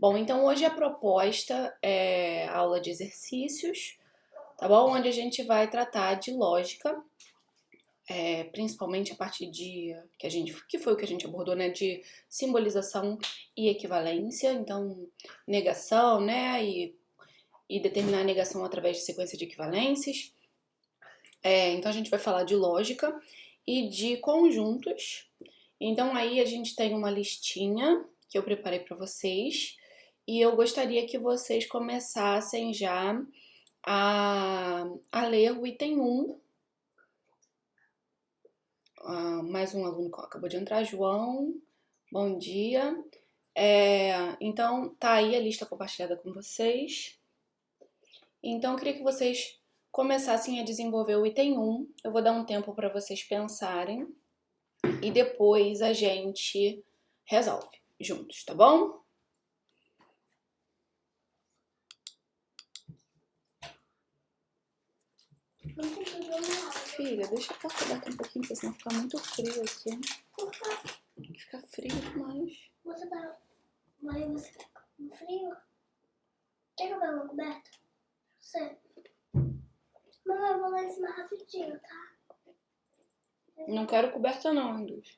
Bom, então hoje a proposta é a aula de exercícios, tá bom? Onde a gente vai tratar de lógica, principalmente a partir de que foi o que a gente abordou, né? De simbolização e equivalência, então negação, né? E determinar a negação através de sequência de equivalências. Então a gente vai falar de lógica e de conjuntos. Então aí a gente tem uma listinha que eu preparei para vocês e eu gostaria que vocês começassem já a ler o item 1. Mais um aluno que acabou de entrar, João. Bom dia. Então tá aí a lista compartilhada com vocês. Então eu queria que vocês começassem a desenvolver o item 1. Eu vou dar um tempo para vocês pensarem e depois a gente resolve juntos, tá bom? Filha, deixa a porta aberta um pouquinho, porque senão fica muito frio aqui. Fica frio demais. Você tá com frio? Quer que eu pegue uma coberta? Você. Mamãe, eu vou lá em cima rapidinho, tá? Não quero coberta não, Andus.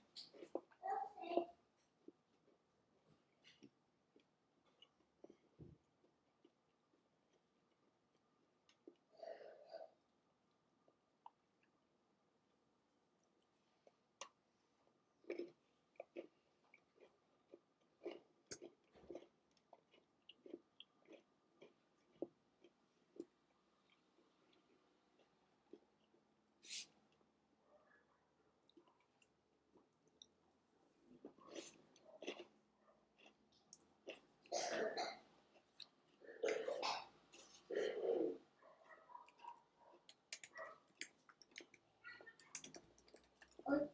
Oi.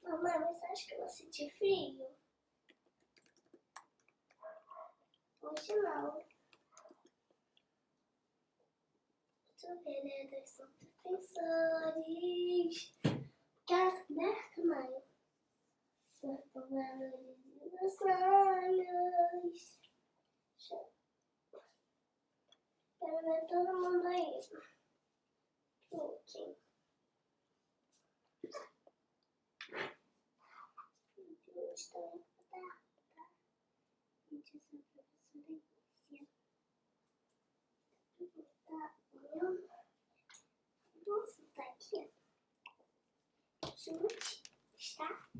Mamãe, você acha que eu vou sentir frio? Hoje não. Super-heróis são defensores. Quer coberta, mãe? Super-valores dos sonhos. Quero ver todo mundo aí. Gente. Deus, tá aí. Gente, eu sou a professora Alicia. Vamos sentar aqui. Juntos está a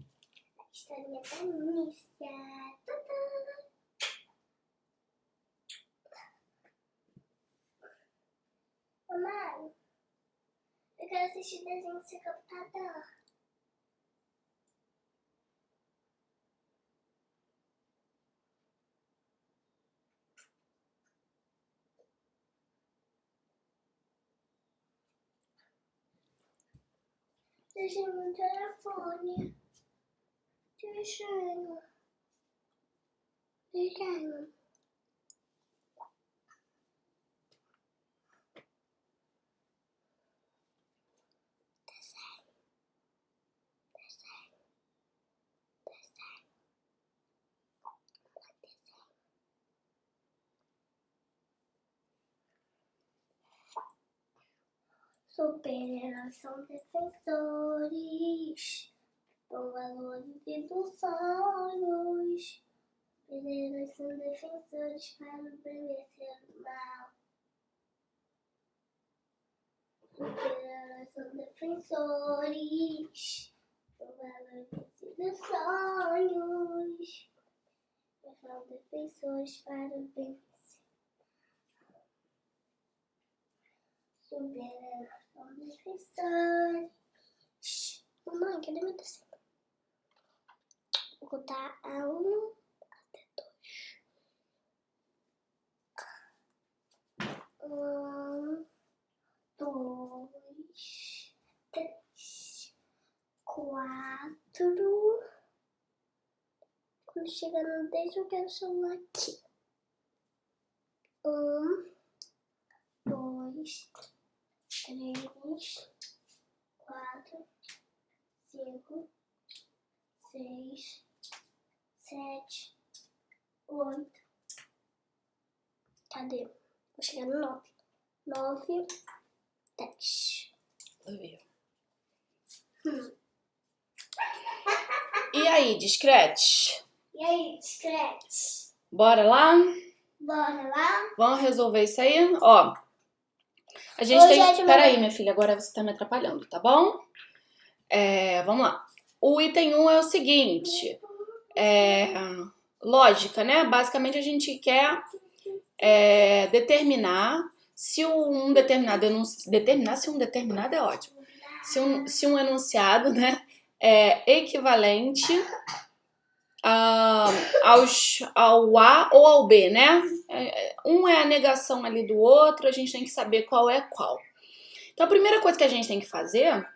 historinha da Nícia. Mamãe, eu quero assistir desenho no seu computador. Desenho no telefone. Desenho. Super-heróis são defensores, com valores e dos sonhos. Super-heróis são defensores para o bem vencer o mal. Super-heróis são defensores, com valores e dos sonhos. São defensores para o bem vencer. Super-heróis são defensores. Mamãe, cadê meu desenho? Vou contar a 1 até 2. 1, 2, 3, 4, chegando desde eu quero o celular aqui. 1, 2, 3, 4, 5, 6, 7, 8. Cadê? Vou chegar no 9. 9, 10. E aí, discretes? E aí, discretes? Bora lá? Bora lá? Vamos resolver isso aí? Ó, a gente Hoje tem... é de Peraí, minha filha, agora você tá me atrapalhando, tá bom? Vamos lá. O item 1 é o seguinte. Lógica, né? Basicamente a gente quer determinar se um determinado enunciado... Determinar se um determinado é ótimo. Se um enunciado, né, é equivalente ao A ou ao B, né? Um é a negação ali do outro, a gente tem que saber qual é qual. Então a primeira coisa que a gente tem que fazer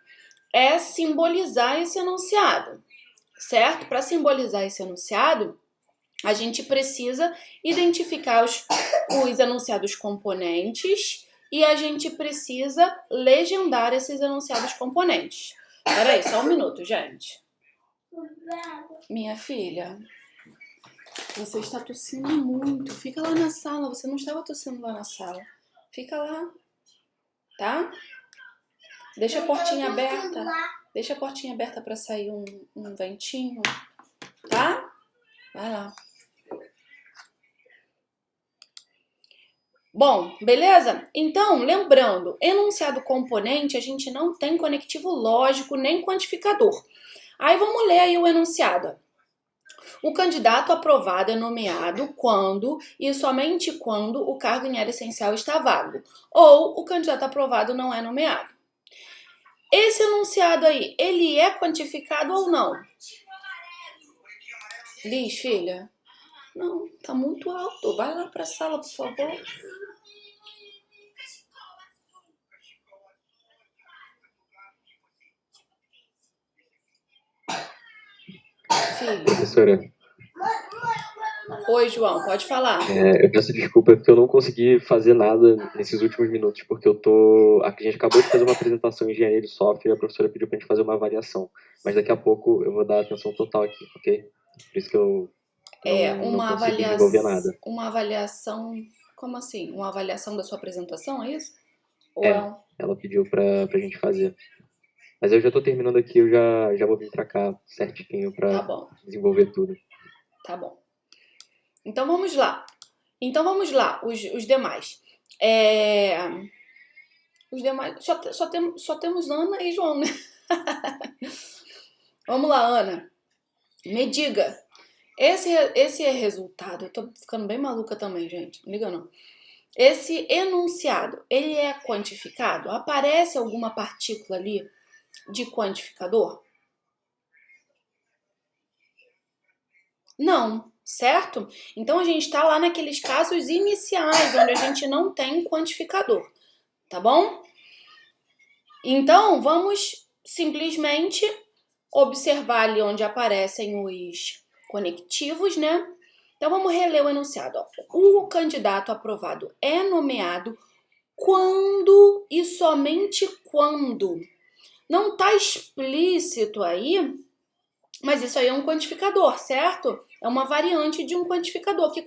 é simbolizar esse enunciado, certo? Para simbolizar esse enunciado, a gente precisa identificar os enunciados componentes e a gente precisa legendar esses enunciados componentes. Peraí, só um minuto, gente. Minha filha, você está tossindo muito. Fica lá na sala. Você não estava tossindo lá na sala. Fica lá, tá? Deixa a portinha aberta. Deixa a portinha aberta para sair um ventinho, tá? Vai lá. Bom, beleza? Então, lembrando, enunciado componente, a gente não tem conectivo lógico nem quantificador. Aí vamos ler aí o enunciado. O candidato aprovado é nomeado quando e somente quando o cargo em área essencial está vago, ou o candidato aprovado não é nomeado. Esse enunciado aí, ele é quantificado ou não? Liz, filha? Não, tá muito alto. Vai lá pra sala, por favor. Filha. Professora, Oi, João, pode falar. eu peço desculpa porque eu não consegui fazer nada nesses últimos minutos, porque a gente acabou de fazer uma apresentação em engenharia de software e a professora pediu pra gente fazer uma avaliação. Mas daqui a pouco eu vou dar atenção total aqui, ok? Por isso que eu não consegui desenvolver nada. Uma avaliação, como assim? Uma avaliação da sua apresentação, é isso? Ou Ela pediu pra gente fazer. Mas eu já tô terminando aqui, eu já vou vir pra cá certinho pra desenvolver tudo. Tá bom. Então vamos lá. Os demais. Os demais. Só temos Ana e João, né? Vamos lá, Ana. Me diga. Esse é resultado. Eu tô ficando bem maluca também, gente. Não liga não. Esse enunciado, ele é quantificado? Aparece alguma partícula ali de quantificador? Não, certo? Então a gente está lá naqueles casos iniciais, onde a gente não tem quantificador, tá bom? Então vamos simplesmente observar ali onde aparecem os conectivos, né? Então vamos reler o enunciado. Ó. O candidato aprovado é nomeado quando e somente quando. Não está explícito aí, mas isso aí é um quantificador, certo? É uma variante de um quantificador. Que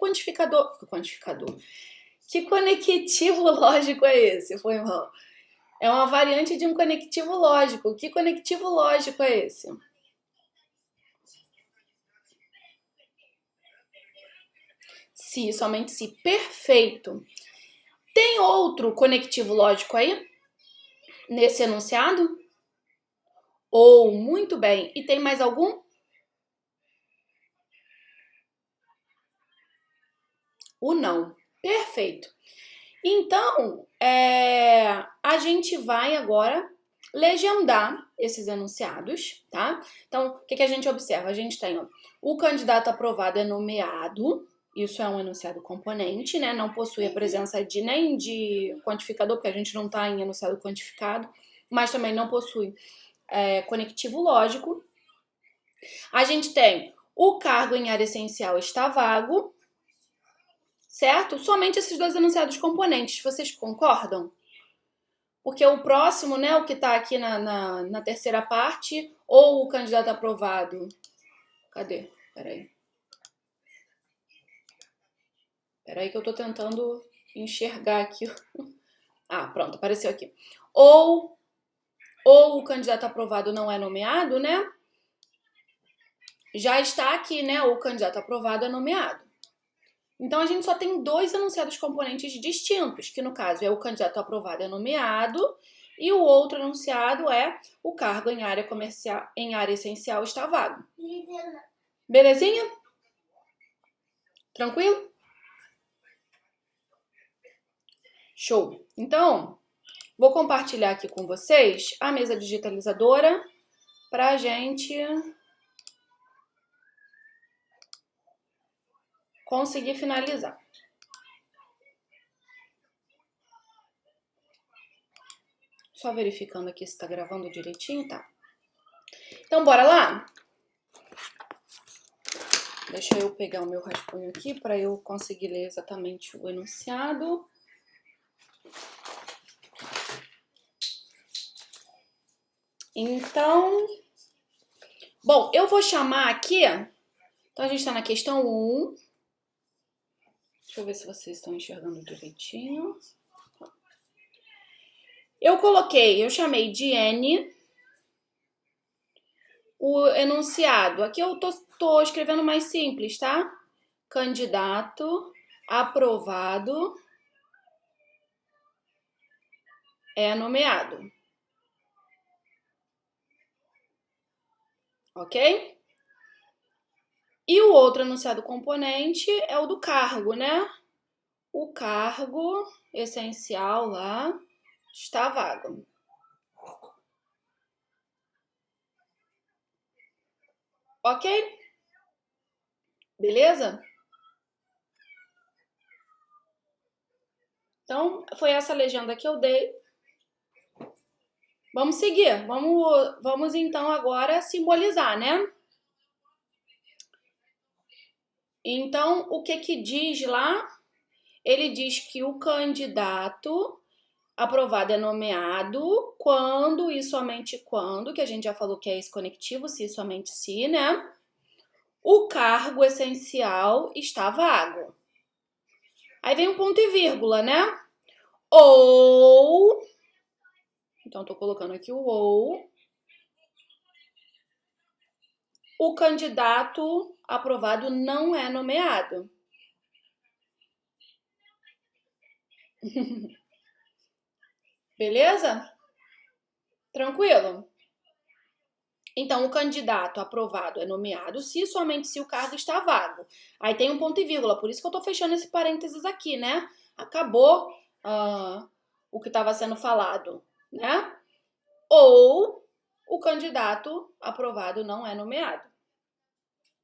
conectivo lógico é esse? Foi mal. É uma variante de um conectivo lógico. Que conectivo lógico é esse? Se, somente se. Perfeito. Tem outro conectivo lógico aí? Nesse enunciado? Ou, muito bem. E tem mais algum? O não. Perfeito. Então, a gente vai agora legendar esses enunciados, tá? Então, o que a gente observa? A gente tem, ó, o candidato aprovado é nomeado, isso é um enunciado componente, né? Não possui a presença nem de quantificador, porque a gente não está em enunciado quantificado, mas também não possui conectivo lógico. A gente tem O cargo em área essencial está vago, certo? Somente esses dois enunciados componentes, vocês concordam? Porque o próximo, né, o que está aqui na terceira parte, ou o candidato aprovado... Cadê? Peraí que eu tô tentando enxergar aqui. Ah, pronto, apareceu aqui. Ou o candidato aprovado não é nomeado, né? Já está aqui, né? O candidato aprovado é nomeado. Então, a gente só tem dois enunciados componentes distintos, que no caso é o candidato aprovado é nomeado e o outro enunciado é o cargo em área comercial, em área essencial está vago. Belezinha? Tranquilo? Show! Então, vou compartilhar aqui com vocês a mesa digitalizadora para a gente conseguir finalizar. Só verificando aqui se está gravando direitinho, tá? Então, bora lá? Deixa eu pegar o meu rascunho aqui para eu conseguir ler exatamente o enunciado. Então, bom, eu vou chamar aqui... Então, a gente está na questão 1. Deixa eu ver se vocês estão enxergando direitinho. Eu chamei de N o enunciado. Aqui eu tô escrevendo mais simples, tá? Candidato aprovado é nomeado. Ok? E o outro enunciado componente é o do cargo, né? O cargo essencial lá está vago. Ok? Beleza? Então, foi essa legenda que eu dei. Vamos seguir. Vamos então agora simbolizar, né? Então, o que diz lá? Ele diz que o candidato aprovado é nomeado quando e somente quando, que a gente já falou que é esse conectivo, se e somente se, né? O cargo essencial está vago. Aí vem um ponto e vírgula, né? Ou... Então, tô colocando aqui o ou. O candidato aprovado não é nomeado. Beleza? Tranquilo? Então, o candidato aprovado é nomeado se e somente se o cargo está vago. Aí tem um ponto e vírgula, por isso que eu tô fechando esse parênteses aqui, né? Acabou o que estava sendo falado, né? Ou o candidato aprovado não é nomeado.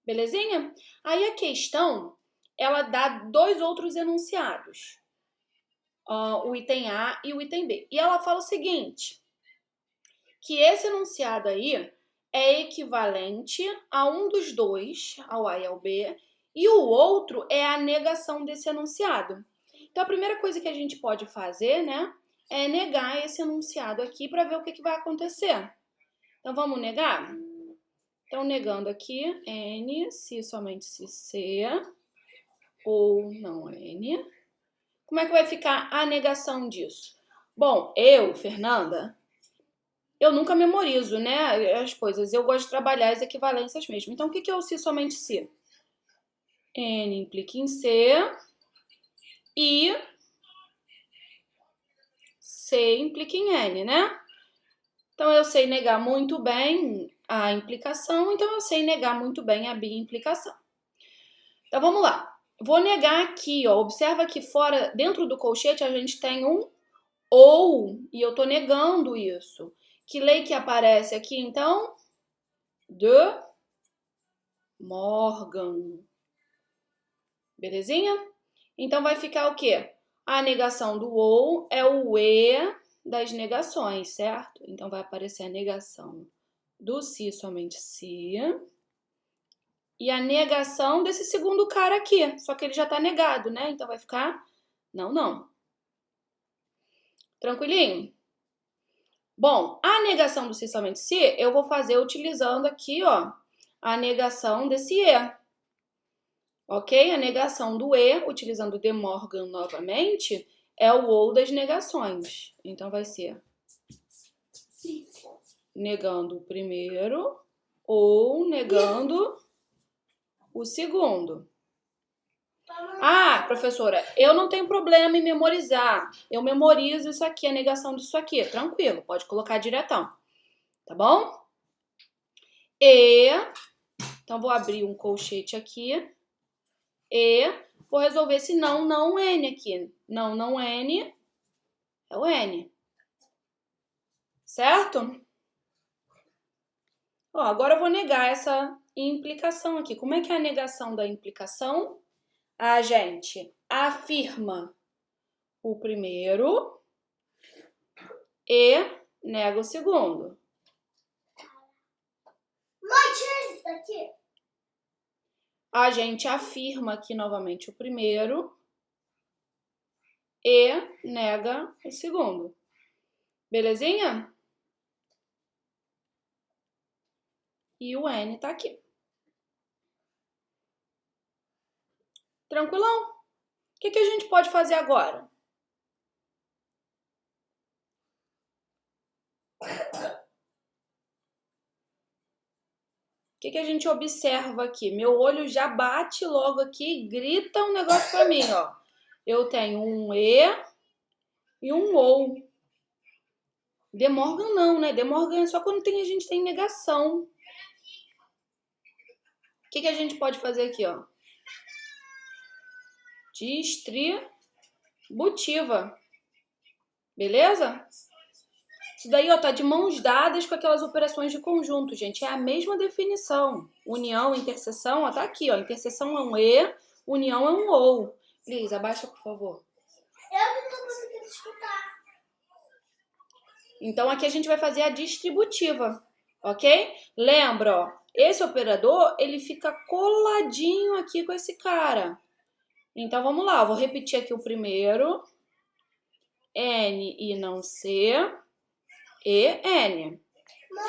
Belezinha? Aí a questão, ela dá dois outros enunciados. O item A e o item B. E ela fala o seguinte, que esse enunciado aí é equivalente a um dos dois, ao A e ao B, e o outro é a negação desse enunciado. Então, a primeira coisa que a gente pode fazer, né, é negar esse enunciado aqui para ver o que vai acontecer. Então, vamos negar? Então, negando aqui, N, se somente se C, ou não N. Como é que vai ficar a negação disso? Bom, eu, Fernanda, eu nunca memorizo, né, as coisas. Eu gosto de trabalhar as equivalências mesmo. Então, o que é o se somente se? N implica em C e C implica em N, né? Então, eu sei negar muito bem a implicação, então eu sei negar muito bem a bi-implicação. Então, vamos lá. Vou negar aqui, ó. Observa que fora, dentro do colchete, a gente tem um ou, e eu tô negando isso. Que lei que aparece aqui, então? De Morgan. Belezinha? Então, vai ficar o quê? A negação do ou é o E das negações, certo? Então, vai aparecer a negação do se somente se e a negação desse segundo cara aqui. Só que ele já tá negado, né? Então vai ficar não, não. Tranquilinho? Bom, a negação do se somente se, eu vou fazer utilizando aqui, ó, a negação desse E. Ok? A negação do E, utilizando o De Morgan novamente, é o ou das negações. Então vai ser negando o primeiro ou negando o segundo. Ah, professora, eu não tenho problema em memorizar. Eu memorizo isso aqui, a negação disso aqui. Tranquilo, pode colocar diretão. Tá bom? E, então vou abrir um colchete aqui. E vou resolver esse não, não, N aqui. Não, não, N é o N. Certo? Ó, agora eu vou negar essa implicação aqui. Como é que é a negação da implicação? A gente afirma o primeiro e nega o segundo. Mãe, tira isso daqui. A gente afirma aqui novamente o primeiro e nega o segundo. Belezinha? E o N tá aqui. Tranquilão? O que a gente pode fazer agora? O que a gente observa aqui? Meu olho já bate logo aqui e grita um negócio pra mim, ó. Eu tenho um E e um OU. De Morgan não, né? De Morgan é só quando a gente tem negação. O que a gente pode fazer aqui, ó? Distributiva. Beleza? Isso daí, ó, tá de mãos dadas com aquelas operações de conjunto, gente. É a mesma definição. União, interseção, ó, tá aqui, ó. Interseção é um E, união é um OU. Liz, abaixa, por favor. Eu não tô conseguindo escutar. Então, aqui a gente vai fazer a distributiva, ok? Lembra, ó, esse operador, ele fica coladinho aqui com esse cara. Então, vamos lá, eu vou repetir aqui o primeiro. N e não C, E, N.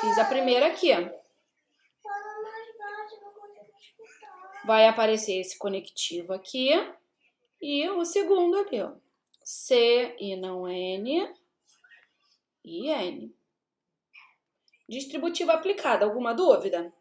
Fiz a primeira aqui. Fala mais baixo, eu não consigo escutar. Vai aparecer esse conectivo aqui e o segundo ali, ó. C e não N e N. Distributiva aplicada. Alguma dúvida?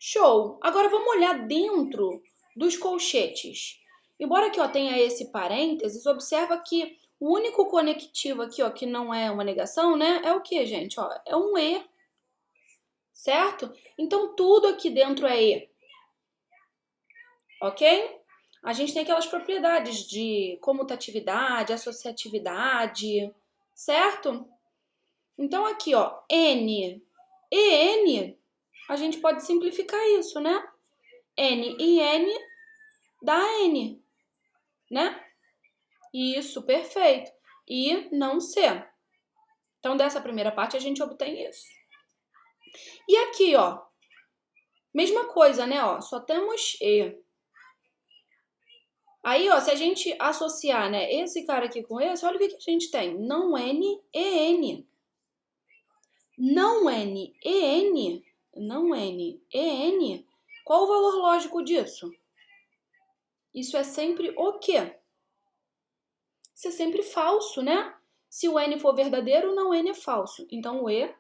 Show! Agora vamos olhar dentro dos colchetes. Embora aqui, ó, tenha esse parênteses, observa que o único conectivo aqui, ó, que não é uma negação, né? É o que, gente? Ó, é um E. Certo? Então, tudo aqui dentro é E. Ok? A gente tem aquelas propriedades de comutatividade, associatividade, certo? Então, aqui, ó, N e N, a gente pode simplificar isso, né? N e N dá N, né? Isso, perfeito. E não C. Então, dessa primeira parte, a gente obtém isso. E aqui, ó, mesma coisa, né? Ó, só temos E. Aí, ó, se a gente associar, né, esse cara aqui com esse, olha o que a gente tem. Não N e N. Não N e N. Não N e N. Qual o valor lógico disso? Isso é sempre o quê? Isso é sempre falso, né? Se o N for verdadeiro, não N é falso. Então, o E,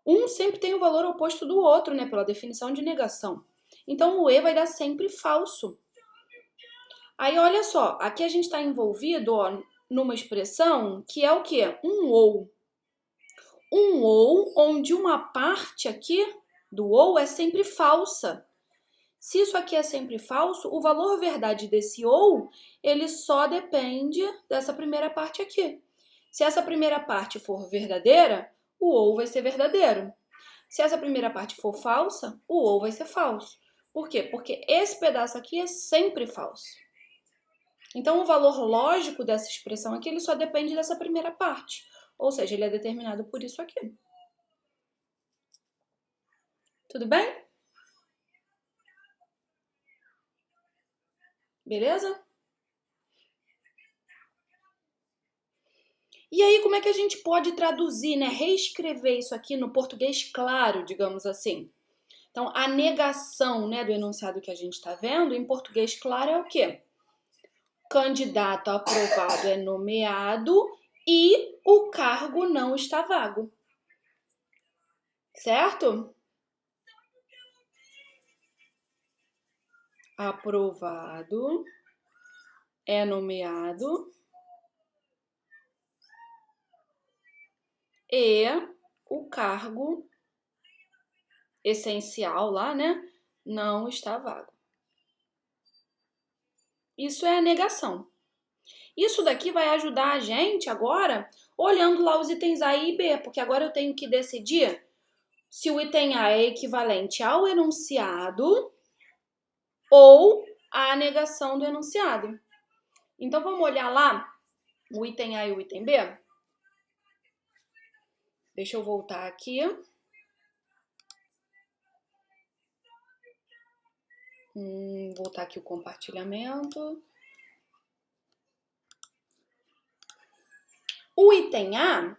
um sempre tem o valor oposto do outro, né? Pela definição de negação. Então, o E vai dar sempre falso. Aí, olha só, aqui a gente está envolvido, ó, numa expressão que é o quê? Um OU. Um OU onde uma parte aqui do OU é sempre falsa. Se isso aqui é sempre falso, o valor verdade desse OU, ele só depende dessa primeira parte aqui. Se essa primeira parte for verdadeira, o OU vai ser verdadeiro. Se essa primeira parte for falsa, o OU vai ser falso. Por quê? Porque esse pedaço aqui é sempre falso. Então, o valor lógico dessa expressão aqui, ele só depende dessa primeira parte. Ou seja, ele é determinado por isso aqui. Tudo bem? Beleza? E aí, como é que a gente pode traduzir, né? Reescrever isso aqui no português claro, digamos assim. Então, a negação, né, do enunciado que a gente está vendo, em português claro, é o quê? Candidato aprovado é nomeado e o cargo não está vago. Certo? Aprovado é nomeado e o cargo essencial lá, né, não está vago. Isso é a negação. Isso daqui vai ajudar a gente agora, olhando lá os itens A e B, porque agora eu tenho que decidir se o item A é equivalente ao enunciado ou à negação do enunciado. Então, vamos olhar lá o item A e o item B? Deixa eu voltar aqui. Voltar aqui o compartilhamento. O item A,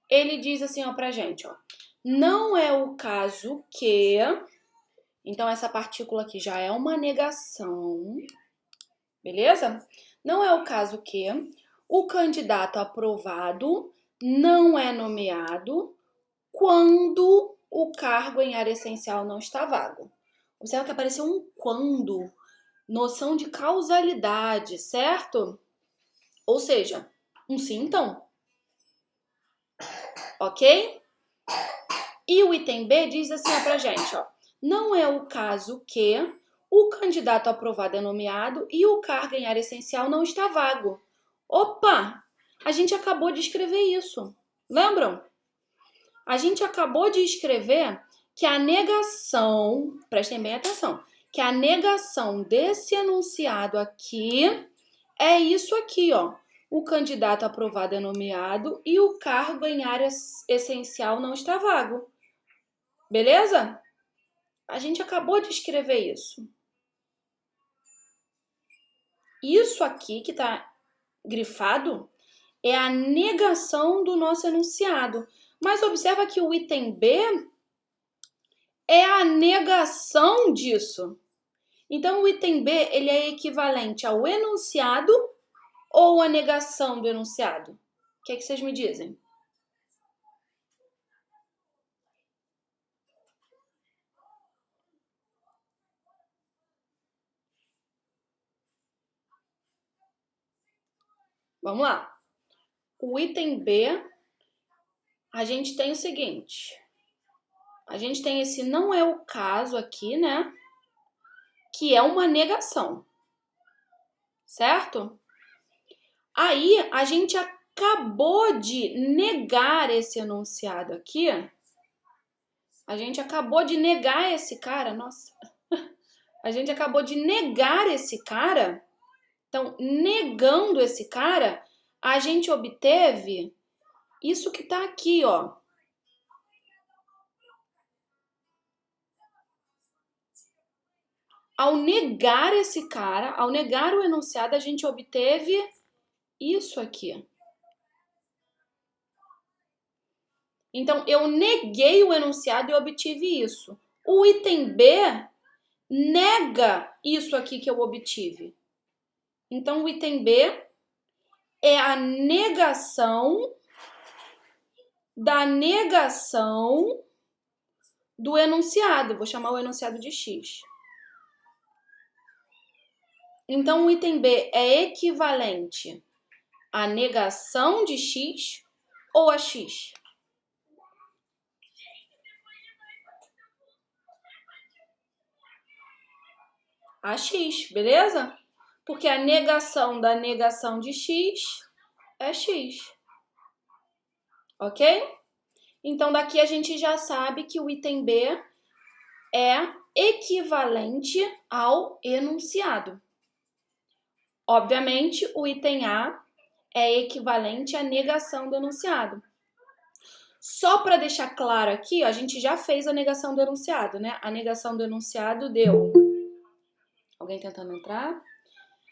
ele diz assim, ó, pra gente, ó. Não é o caso que... Então, essa partícula aqui já é uma negação. Beleza? Não é o caso que o candidato aprovado não é nomeado quando o cargo em área essencial não está vago. Observa que apareceu um quando, noção de causalidade, certo? Ou seja, um sim, então. Ok? E o item B diz assim ó, pra gente, ó. Não é o caso que o candidato aprovado é nomeado e o cargo em área essencial não está vago. Opa! A gente acabou de escrever isso. Lembram? A gente acabou de escrever que a negação, prestem bem atenção, que a negação desse enunciado aqui é isso aqui, ó. O candidato aprovado é nomeado e o cargo em área essencial não está vago. Beleza? A gente acabou de escrever isso. Isso aqui que está grifado é a negação do nosso enunciado. Mas observa que o item B é a negação disso. Então, o item B ele é equivalente ao enunciado ou a negação do enunciado? O que é que vocês me dizem? Vamos lá. O item B, a gente tem o seguinte. A gente tem esse não é o caso aqui, né? Que é uma negação. Certo? Aí, a gente acabou de negar esse enunciado aqui. A gente acabou de negar esse cara. Nossa. A gente acabou de negar esse cara. Então, negando esse cara, a gente obteve isso que tá aqui, ó. Ao negar esse cara, ao negar o enunciado, a gente obteve isso aqui. Então, eu neguei o enunciado e obtive isso. O item B nega isso aqui que eu obtive. Então, o item B é a negação da negação do enunciado. Vou chamar o enunciado de X. Então, o item B é equivalente à negação de X ou a X? A X, beleza? Porque a negação da negação de X é X. Ok? Então, daqui a gente já sabe que o item B é equivalente ao enunciado. Obviamente, o item A é equivalente à negação do enunciado. Só para deixar claro aqui, ó, a gente já fez a negação do enunciado, né? A negação do enunciado deu... Alguém tentando entrar?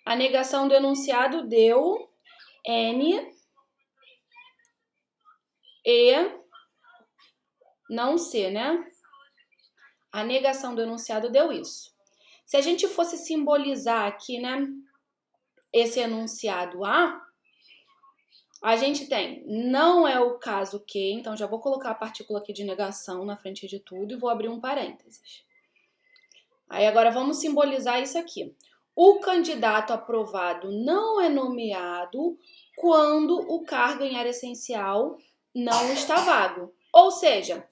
A negação do enunciado deu N e não C, né? A negação do enunciado deu isso. Se a gente fosse simbolizar aqui, né, esse enunciado a gente tem não é o caso que, então já vou colocar a partícula aqui de negação na frente de tudo e vou abrir um parênteses. Aí agora vamos simbolizar isso aqui. O candidato aprovado não é nomeado quando o cargo em área essencial não está vago. Ou seja,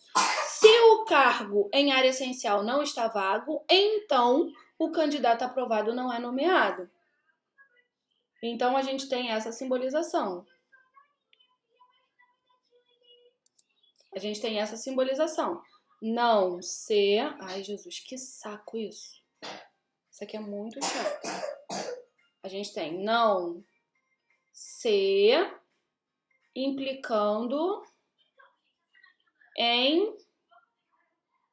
se o cargo em área essencial não está vago, então o candidato aprovado não é nomeado. Então a gente tem essa simbolização. A gente tem essa simbolização. Não ser... Ai, Jesus, que saco isso. Isso aqui é muito chato. A gente tem não ser implicando em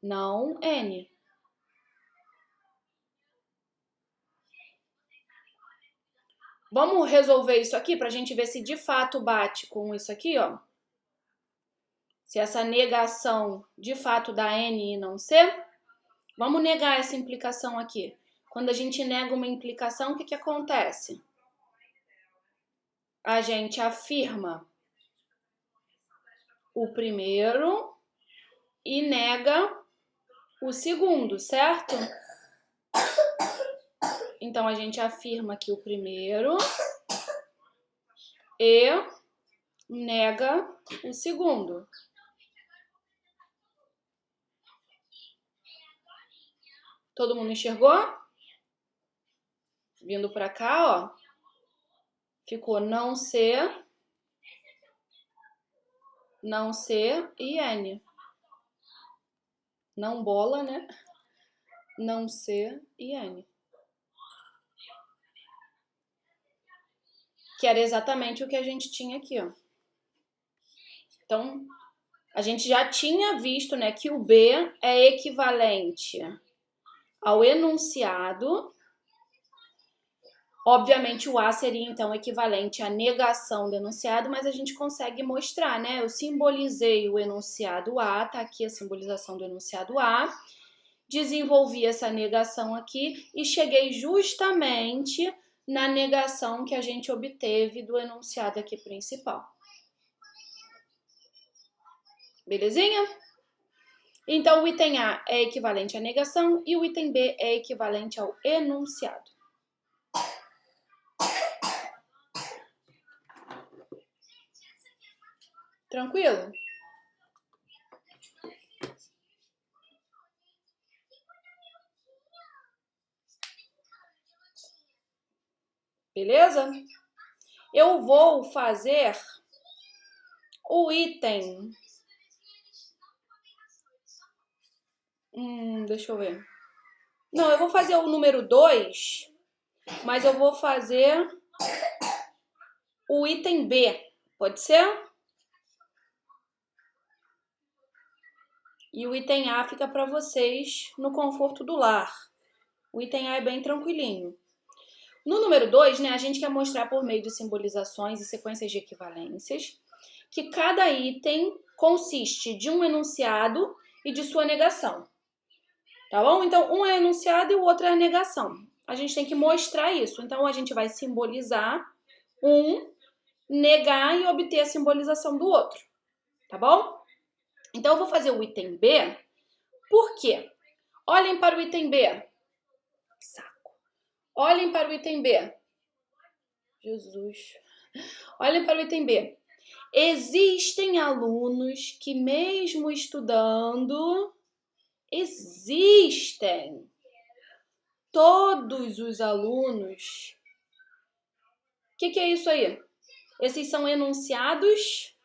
não N. Vamos resolver isso aqui pra gente ver se de fato bate com isso aqui, ó. Se essa negação de fato dá N e não C. Vamos negar essa implicação aqui. Quando a gente nega uma implicação, o que acontece? A gente afirma o primeiro e nega o segundo, certo? Então, a gente afirma aqui o primeiro e nega o segundo. Todo mundo enxergou? Vindo pra cá, ó. Ficou não ser e N. Não bola, né? Não ser e N. Que era exatamente o que a gente tinha aqui, ó. Então, a gente já tinha visto, né, que o B é equivalente ao enunciado. Obviamente, o A seria, então, equivalente à negação do enunciado, mas a gente consegue mostrar, né? Eu simbolizei o enunciado A, tá aqui a simbolização do enunciado A, desenvolvi essa negação aqui e cheguei justamente na negação que a gente obteve do enunciado aqui principal. Belezinha? Então, o item A é equivalente à negação e o item B é equivalente ao enunciado. Tranquilo? Beleza? Eu vou fazer o item... deixa eu ver. Não, eu vou fazer o número 2, mas eu vou fazer o item B. Pode ser? E o item A fica para vocês no conforto do lar. O item A é bem tranquilinho. No número 2, né, a gente quer mostrar por meio de simbolizações e sequências de equivalências que cada item consiste de um enunciado e de sua negação. Tá bom? Então, um é enunciado e o outro é a negação. A gente tem que mostrar isso. Então, a gente vai simbolizar um, negar e obter a simbolização do outro. Tá bom? Então, eu vou fazer o item B. Por quê? Olhem para o item B. Saco. Olhem para o item B. Jesus. Olhem para o item B. Existem alunos que, mesmo estudando, existem. Todos os alunos. O que é isso aí? Esses são enunciados.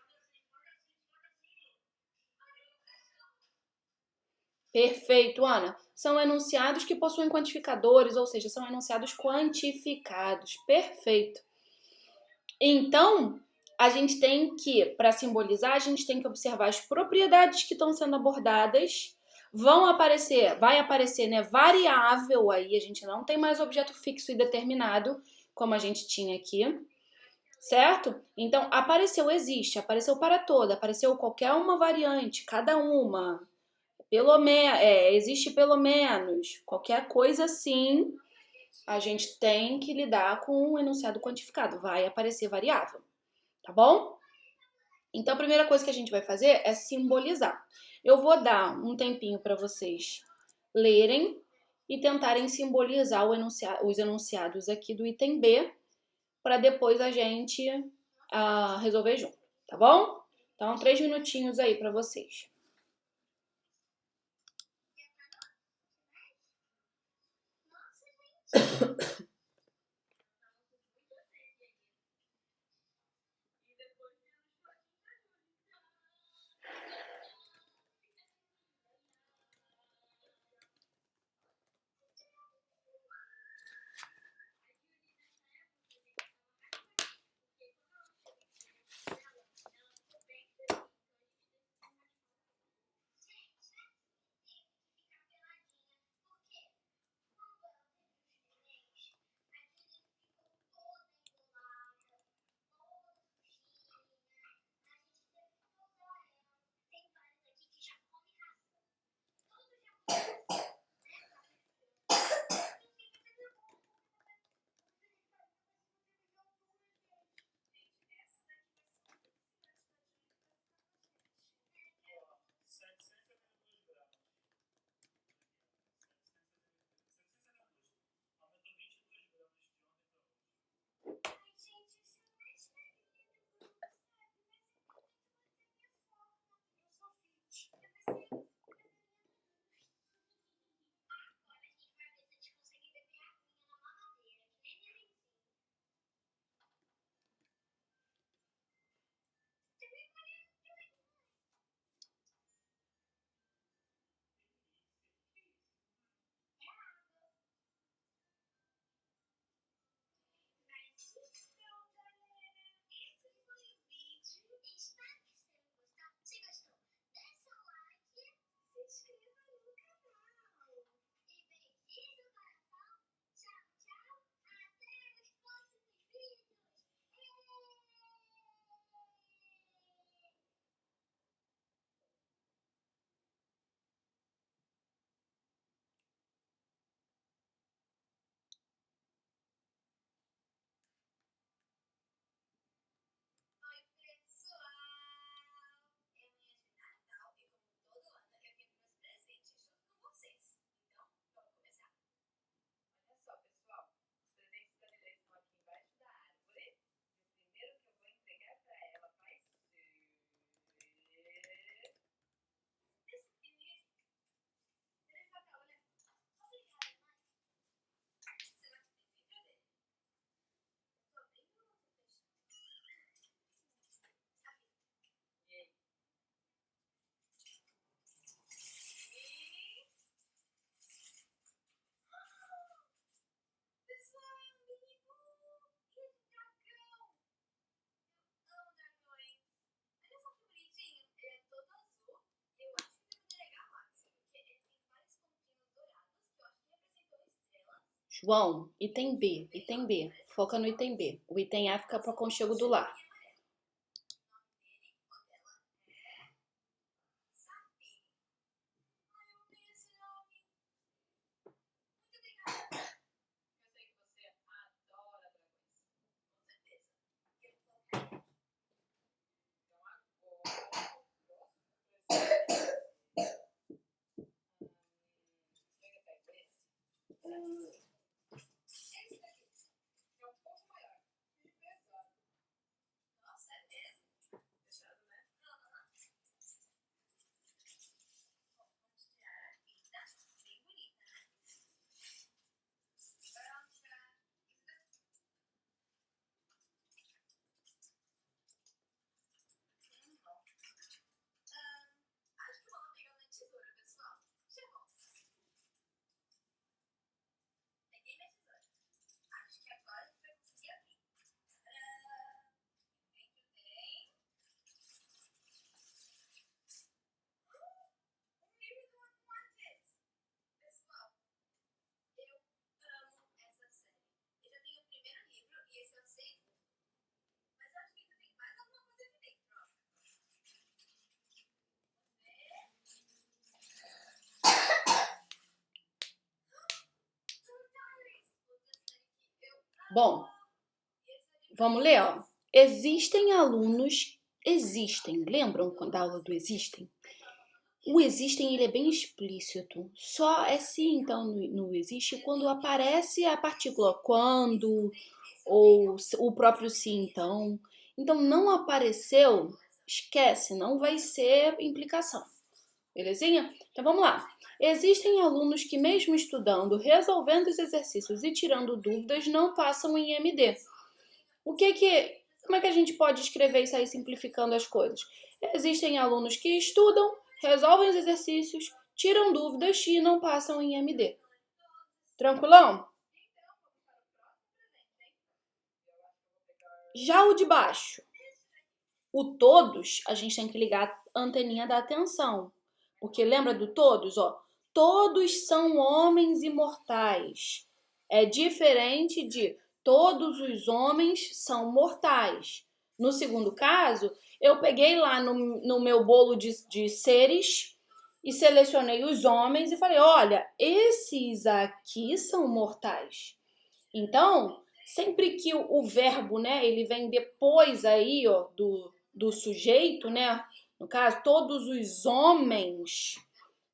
Perfeito, Ana. São enunciados que possuem quantificadores, ou seja, são enunciados quantificados. Perfeito. Então, a gente tem que, para simbolizar, a gente tem que observar as propriedades que estão sendo abordadas. Vai aparecer, né, variável aí, a gente não tem mais objeto fixo e determinado, como a gente tinha aqui, certo? Então, existe, apareceu para toda, apareceu qualquer uma variante, cada uma, existe pelo menos, qualquer coisa assim, a gente tem que lidar com o enunciado quantificado, vai aparecer variável, tá bom? Então, a primeira coisa que a gente vai fazer é simbolizar. Eu vou dar um tempinho para vocês lerem e tentarem simbolizar os enunciados aqui do item B, para depois a gente resolver junto, tá bom? Então, 3 minutinhos aí para vocês. João, item B. Foca no item B. O item A fica para o aconchego do lar. Bom, vamos ler, ó. Existem alunos... Lembram da aula do existem? O existem, ele é bem explícito. Só é sim, então, no existe, quando aparece a partícula quando, ou o próprio sim, então. Então, não apareceu, esquece, não vai ser implicação. Belezinha? Então, vamos lá. Existem alunos que, mesmo estudando, resolvendo os exercícios e tirando dúvidas, não passam em MD. Como é que a gente pode escrever isso aí simplificando as coisas? Existem alunos que estudam, resolvem os exercícios, tiram dúvidas e não passam em MD. Tranquilão? Já o de baixo, o todos, a gente tem que ligar a anteninha da atenção. Porque lembra do todos? Ó, todos são homens imortais. É diferente de todos os homens são mortais. No segundo caso, eu peguei lá no meu bolo de seres e selecionei os homens e falei, olha, esses aqui são mortais. Então, sempre que o verbo, né, ele vem depois aí, ó, do sujeito, né, no caso, todos os homens,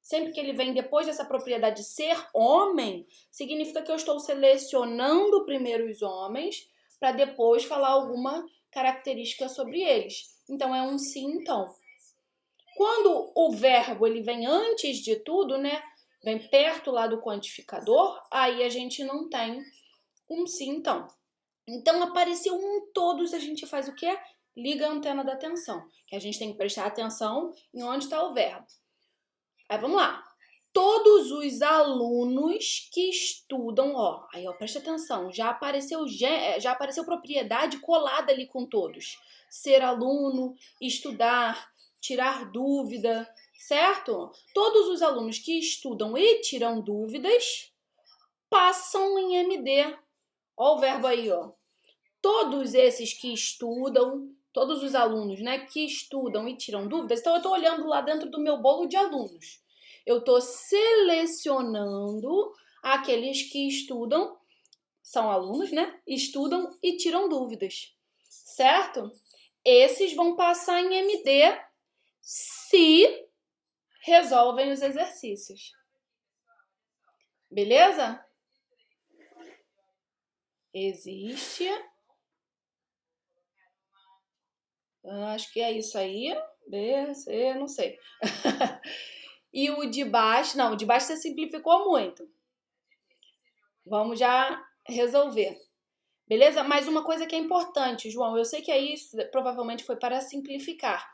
sempre que ele vem depois dessa propriedade de ser homem, significa que eu estou selecionando primeiro os homens para depois falar alguma característica sobre eles. Então, é um sim, então. Quando o verbo ele vem antes de tudo, né, vem perto lá do quantificador, aí a gente não tem um sim, então. Então, apareceu um todos, a gente faz o quê? Liga a antena da atenção, que a gente tem que prestar atenção em onde está o verbo. Aí, vamos lá. Todos os alunos que estudam, ó, aí, ó, presta atenção, já apareceu propriedade colada ali com todos. Ser aluno, estudar, tirar dúvida, certo? Todos os alunos que estudam e tiram dúvidas passam em MD. Ó o verbo aí, ó. Todos esses que estudam, todos os alunos, né, que estudam e tiram dúvidas, então eu estou olhando lá dentro do meu bolo de alunos. Eu estou selecionando aqueles que estudam, são alunos, né, estudam e tiram dúvidas, certo? Esses vão passar em MD se resolvem os exercícios. Beleza? Existe... Acho que é isso aí. B, C, não sei. E o de baixo... Não, o de baixo você simplificou muito. Vamos já resolver. Beleza? Mas uma coisa que é importante, João. Eu sei que isso provavelmente foi para simplificar.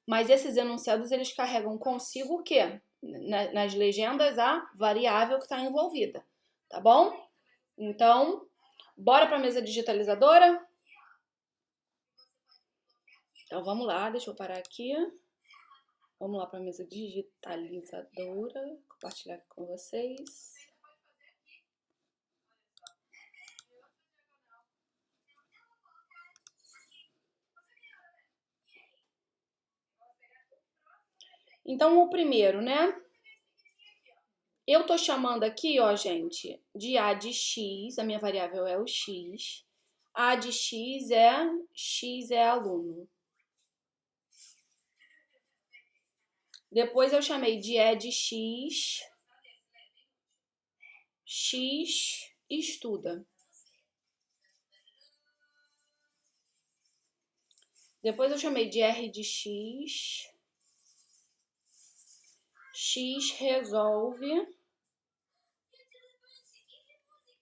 Mas esses enunciados, eles carregam consigo o quê? Nas legendas, a variável que está envolvida. Tá bom? Então, bora para a mesa digitalizadora? Então, vamos lá. Deixa eu parar aqui. Vamos lá para a mesa digitalizadora, compartilhar aqui com vocês. Então, o primeiro, né? Eu tô chamando aqui, ó, gente, de A de X, a minha variável é o X. A de X é aluno. Depois eu chamei de E de X. X estuda. Depois eu chamei de R de X. X resolve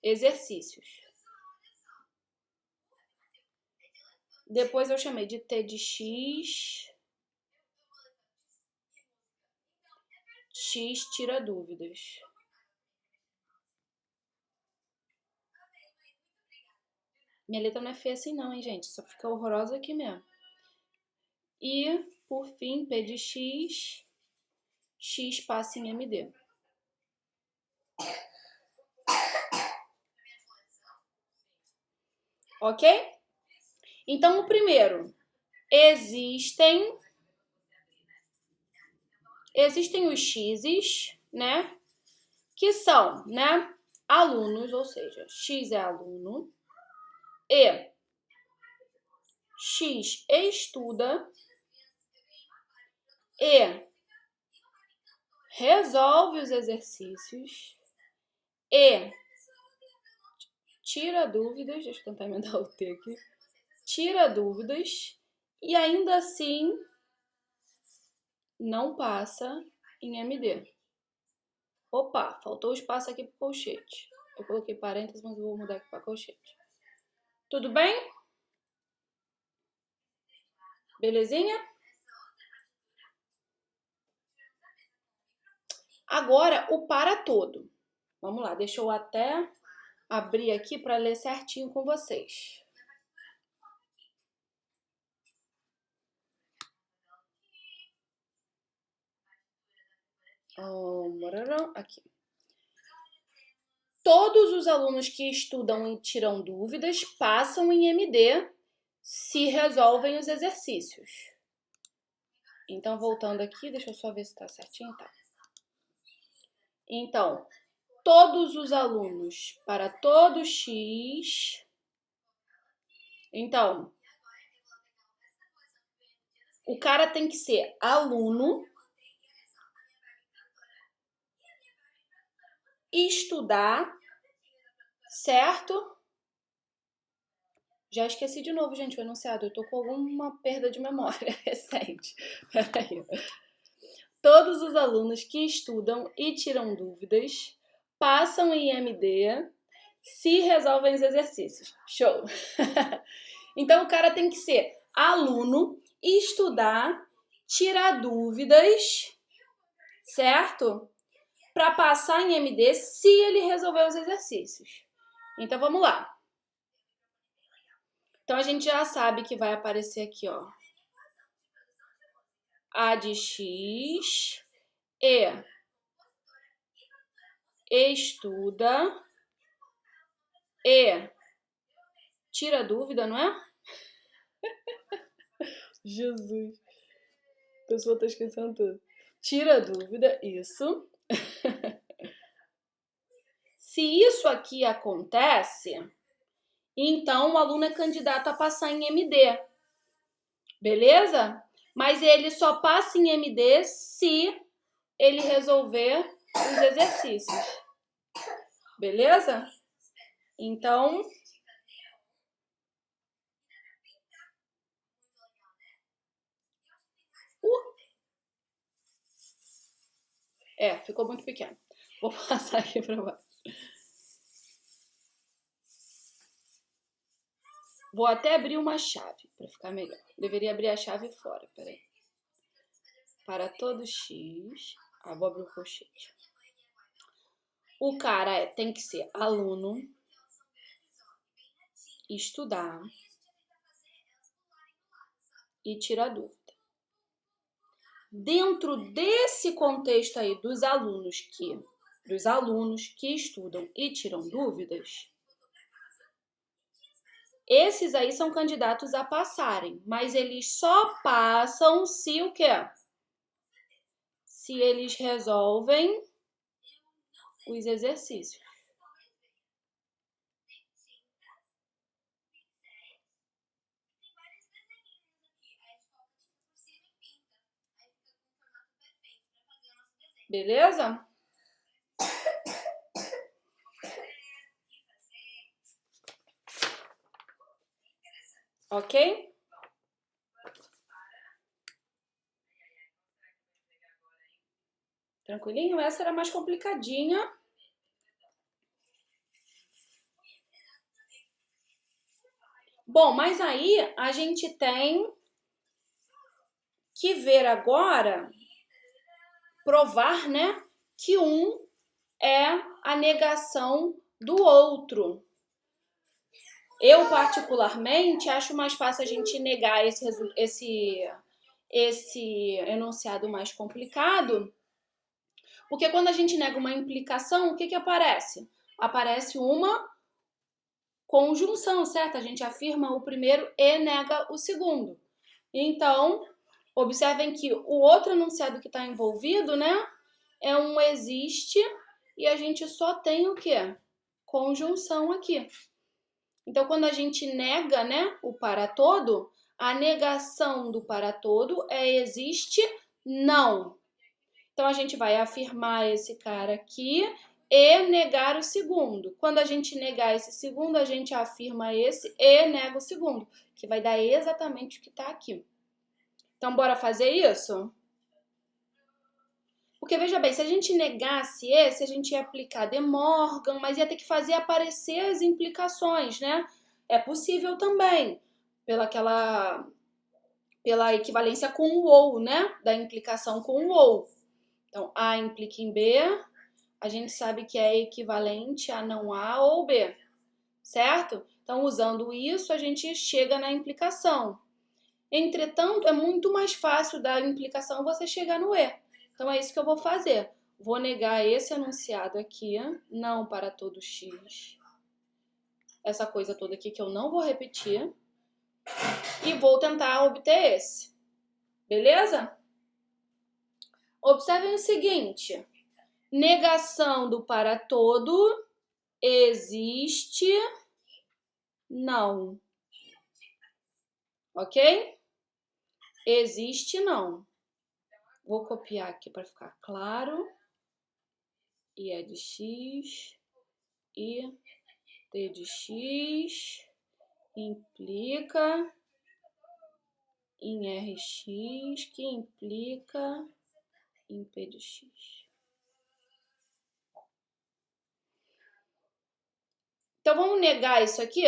exercícios. Depois eu chamei de T de X. X tira dúvidas. Minha letra não é feia assim não, hein, gente? Só fica horrorosa aqui mesmo. E, por fim, P de X. X passa em MD. Ok? Então, o primeiro. Existem os X's, né? Que são, né? Alunos, ou seja, X é aluno. E X estuda e resolve os exercícios e tira dúvidas, deixa eu tentar emendar o T aqui, tira dúvidas e ainda assim não passa em MD. Opa, faltou o espaço aqui para o colchete. Eu coloquei parênteses, mas eu vou mudar aqui para colchete. Tudo bem? Belezinha? Agora, o para todo. Vamos lá, deixa eu até abrir aqui para ler certinho com vocês. Aqui. Todos os alunos que estudam e tiram dúvidas passam em MD se resolvem os exercícios. Então, voltando aqui, deixa eu só ver se tá certinho, tá? Então, todos os alunos para todo X. Então, o cara tem que ser aluno, estudar, certo? Já esqueci de novo, gente, o enunciado. Eu tô com alguma perda de memória recente. Peraí. Todos os alunos que estudam e tiram dúvidas passam em MD se resolvem os exercícios. Show! Então, o cara tem que ser aluno, estudar, tirar dúvidas, certo? Para passar em MD se ele resolver os exercícios. Então, vamos lá. Então, a gente já sabe que vai aparecer aqui, ó. A de X e estuda e tira dúvida, não é? Jesus. A pessoa tá esquecendo tudo. Tira dúvida, isso. Se isso aqui acontece, então o aluno é candidato a passar em MD. Beleza? Mas ele só passa em MD se ele resolver os exercícios. Beleza? Então, ficou muito pequeno. Vou passar aqui para baixo. Vou até abrir uma chave para ficar melhor. Deveria abrir a chave fora, peraí. Para todo X, vou abrir o colchete. O cara tem que ser aluno, estudar e tirar dúvida. Dentro desse contexto aí dos alunos que estudam e tiram dúvidas, esses aí são candidatos a passarem, mas eles só passam se o quê? Se eles resolvem os exercícios. Beleza? Ok? Tranquilinho? Essa era mais complicadinha. Bom, mas aí a gente tem que ver agora, provar, né, que um é a negação do outro. Eu, particularmente, acho mais fácil a gente negar esse enunciado mais complicado, porque quando a gente nega uma implicação, o que aparece? Aparece uma conjunção, certo? A gente afirma o primeiro e nega o segundo. Então, observem que o outro enunciado que está envolvido, né, é um existe e a gente só tem o quê? Conjunção aqui. Então, quando a gente nega, né, o para todo, a negação do para todo é existe não. Então, a gente vai afirmar esse cara aqui e negar o segundo. Quando a gente negar esse segundo, a gente afirma esse e nega o segundo, que vai dar exatamente o que está aqui. Então, bora fazer isso? Porque, veja bem, se a gente negasse esse, a gente ia aplicar De Morgan, mas ia ter que fazer aparecer as implicações, né? É possível também, pela equivalência com o ou, né? Da implicação com o ou. Então, A implica em B, a gente sabe que é equivalente a não A ou B, certo? Então, usando isso, a gente chega na implicação. Entretanto, é muito mais fácil da implicação você chegar no E. Então, é isso que eu vou fazer. Vou negar esse enunciado aqui, não para todo X. Essa coisa toda aqui que eu não vou repetir. E vou tentar obter esse. Beleza? Observem o seguinte. Negação do para todo existe não. Ok? Existe não. Vou copiar aqui para ficar claro. I é de X e T de X implica em Rx, que implica em P de X. Então, vamos negar isso aqui?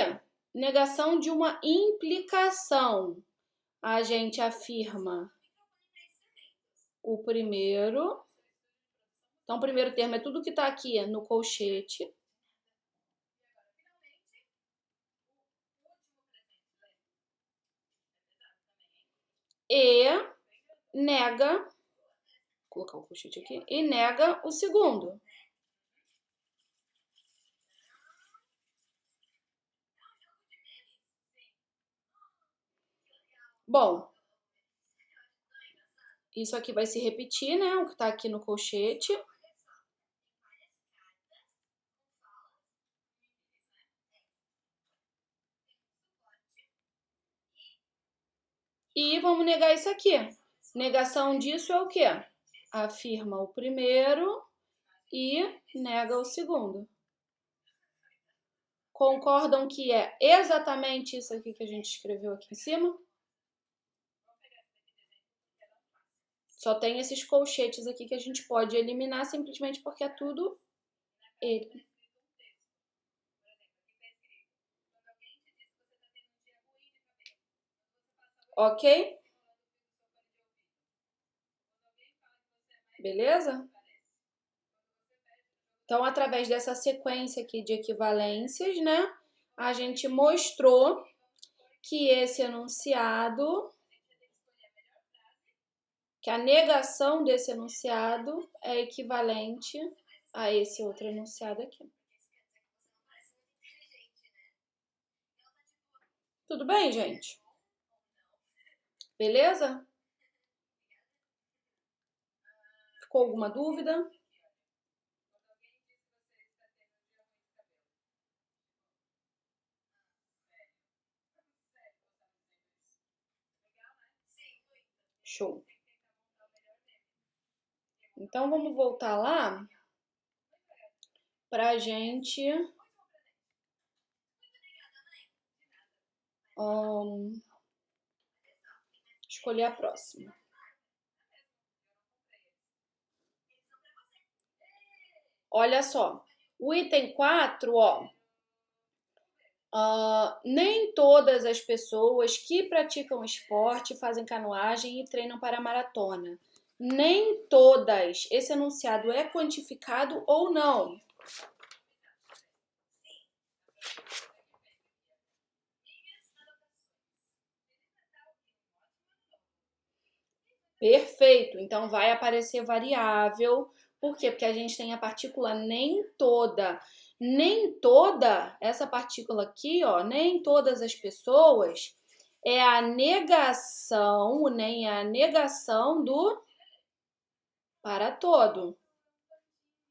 Negação de uma implicação. A gente afirma o primeiro. Então, o primeiro termo é tudo que está aqui no colchete. E nega, vou colocar o colchete aqui, e nega o segundo. Bom, isso aqui vai se repetir, né? O que está aqui no colchete. E vamos negar isso aqui. Negação disso é o quê? Afirma o primeiro e nega o segundo. Concordam que é exatamente isso aqui que a gente escreveu aqui em cima? Só tem esses colchetes aqui que a gente pode eliminar simplesmente porque é tudo ele. Ok? Beleza? Então, através dessa sequência aqui de equivalências, né, a gente mostrou que esse enunciado, que a negação desse enunciado é equivalente a esse outro enunciado aqui. Tudo bem, gente? Beleza? Ficou alguma dúvida? Show. Então, vamos voltar lá pra gente escolher a próxima. Olha só, o item 4, ó. Nem todas as pessoas que praticam esporte fazem canoagem e treinam para a maratona. Nem todas. Esse enunciado é quantificado ou não? Perfeito. Então, vai aparecer variável. Por quê? Porque a gente tem a partícula nem toda. Nem toda, essa partícula aqui, ó, nem todas as pessoas, é a negação, nem a negação do para todo.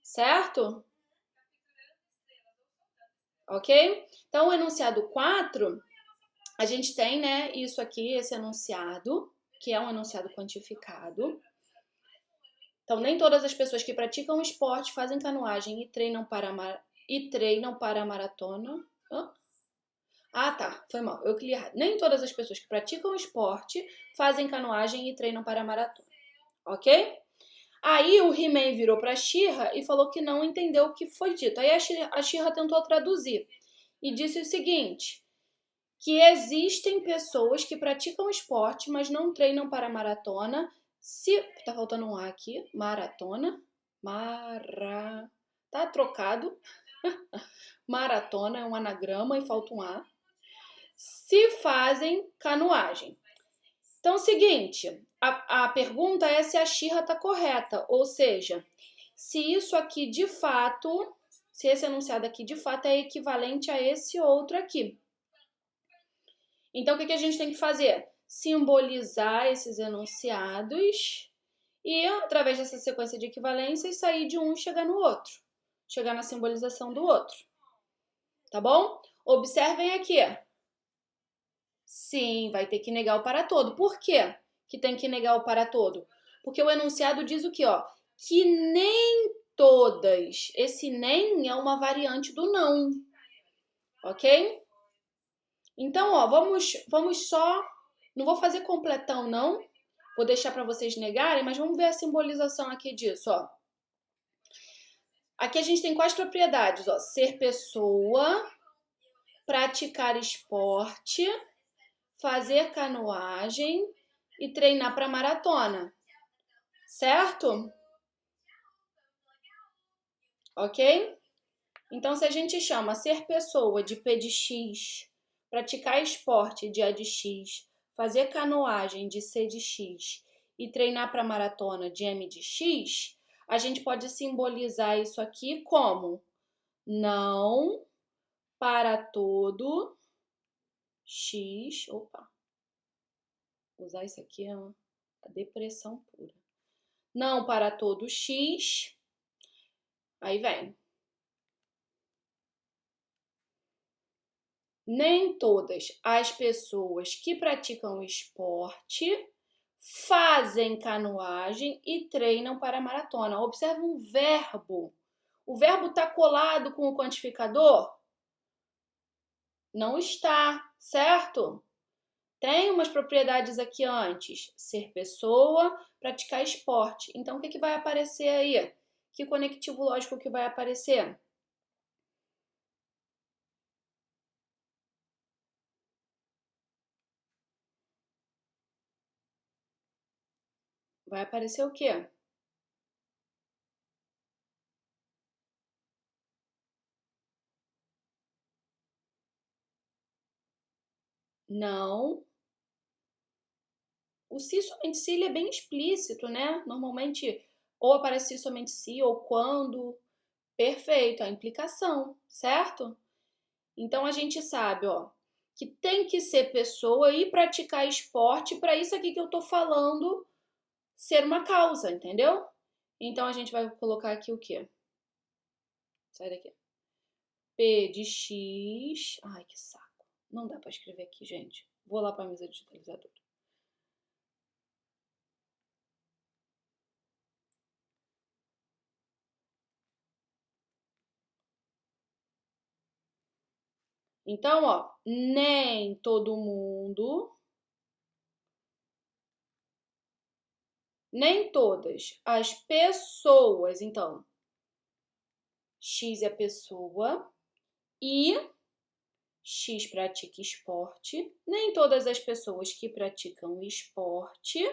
Certo? Ok? Então, o enunciado 4, a gente tem, né, isso aqui, esse enunciado, que é um enunciado quantificado. Então, nem todas as pessoas que praticam esporte, fazem canoagem e treinam para a maratona. Ah, tá, foi mal, eu cliquei errado. Nem todas as pessoas que praticam esporte fazem canoagem e treinam para a maratona, ok? Aí o He-Man virou para a She-Ra e falou que não entendeu o que foi dito. Aí a She-Ra tentou traduzir e disse o seguinte, que existem pessoas que praticam esporte, mas não treinam para a maratona. Tá faltando um A aqui, maratona, tá trocado. Maratona é um anagrama e falta um A. Se fazem canoagem. Então, é o seguinte, a pergunta é se a She-Ra está correta, ou seja, se isso aqui de fato, se esse enunciado aqui de fato é equivalente a esse outro aqui. Então, o que a gente tem que fazer? Simbolizar esses enunciados e, através dessa sequência de equivalências, sair de um e chegar no outro. Chegar na simbolização do outro. Tá bom? Observem aqui. Sim, vai ter que negar o para todo. Por quê que tem que negar o para todo? Porque o enunciado diz o quê, ó? Que nem todas. Esse nem é uma variante do não. Ok? Então, ó, vamos só... Não vou fazer completão, não. Vou deixar para vocês negarem, mas vamos ver a simbolização aqui disso, ó. Aqui a gente tem quais propriedades, ó? Ser pessoa, praticar esporte, fazer canoagem e treinar para maratona. Certo? Ok? Então, se a gente chama ser pessoa de P de X, praticar esporte de A de X, fazer canoagem de C de X e treinar para maratona de M de X, a gente pode simbolizar isso aqui como não para todo X. Opa, usar isso aqui é uma depressão pura. Não para todo X. Aí vem. Nem todas as pessoas que praticam esporte fazem canoagem e treinam para maratona. Observe um verbo. O verbo está colado com o quantificador? Não está, certo? Tem umas propriedades aqui antes. Ser pessoa, praticar esporte. Então, o que vai aparecer aí? Que conectivo lógico que vai aparecer? Vai aparecer o quê? Não. O se somente se ele é bem explícito, né? Normalmente ou aparece se somente se ou quando. Perfeito, a implicação, certo? Então a gente sabe, ó, que tem que ser pessoa e praticar esporte para isso aqui que eu tô falando ser uma causa, entendeu? Então a gente vai colocar aqui o quê? Sai daqui. P de X. Ai, que saco. Não dá para escrever aqui, gente. Vou lá para a mesa digitalizadora. Então, ó, nem todo mundo, nem todas as pessoas, então, X é a pessoa e X pratica esporte, nem todas as pessoas que praticam esporte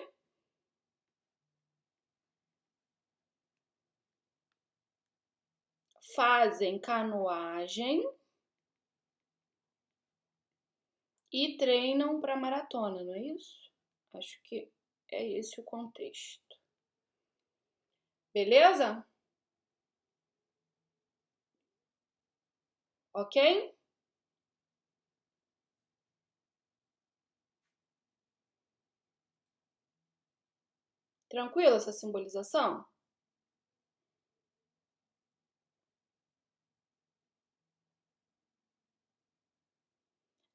fazem canoagem e treinam para maratona, não é isso? Acho que é esse o contexto. Beleza? Ok? Tranquilo essa simbolização?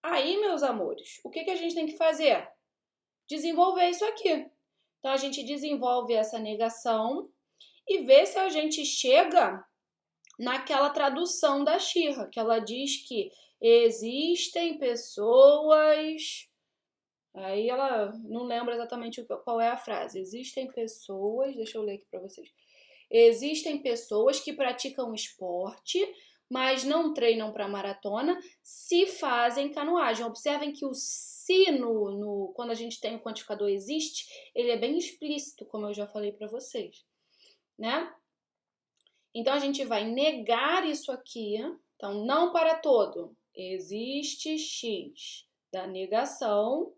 Aí, meus amores, o que a gente tem que fazer? Desenvolver isso aqui. Então, a gente desenvolve essa negação e vê se a gente chega naquela tradução da Shira, que ela diz que existem pessoas... Aí ela não lembra exatamente qual é a frase. Existem pessoas... Deixa eu ler aqui para vocês. Existem pessoas que praticam esporte, mas não treinam para maratona, se fazem canoagem. Observem que o se quando a gente tem o quantificador existe, ele é bem explícito, como eu já falei para vocês, né? Então, a gente vai negar isso aqui. Então, não para todo. Existe X da negação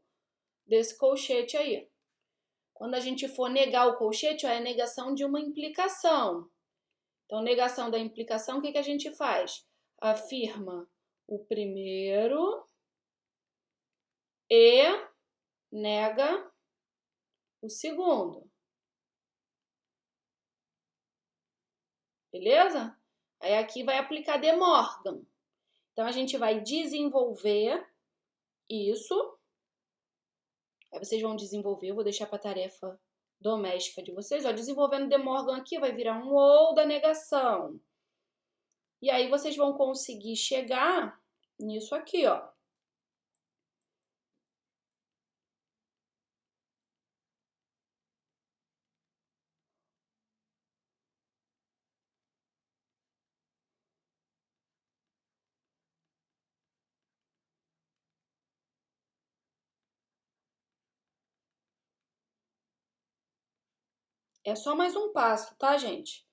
desse colchete aí. Quando a gente for negar o colchete, é a negação de uma implicação. Então, negação da implicação, o que a gente faz? Afirma o primeiro e nega o segundo. Beleza? Aí aqui vai aplicar De Morgan. Então, a gente vai desenvolver isso. Aí vocês vão desenvolver, eu vou deixar para a tarefa doméstica de vocês. Ó, desenvolvendo De Morgan aqui vai virar um ou da negação. E aí vocês vão conseguir chegar nisso aqui, ó. É só mais um passo, tá, gente?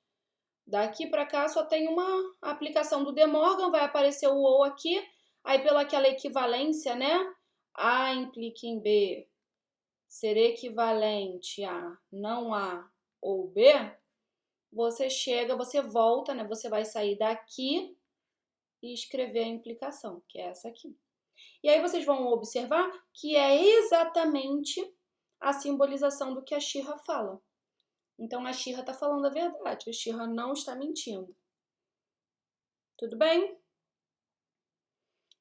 Daqui para cá só tem uma aplicação do De Morgan, vai aparecer o ou aqui, aí pelaquela equivalência, né? A implica em B ser equivalente a não A ou B, você chega, você volta, né? Você vai sair daqui e escrever a implicação, que é essa aqui. E aí vocês vão observar que é exatamente a simbolização do que a Shira fala. Então, a Shira está falando a verdade. A Shira não está mentindo. Tudo bem?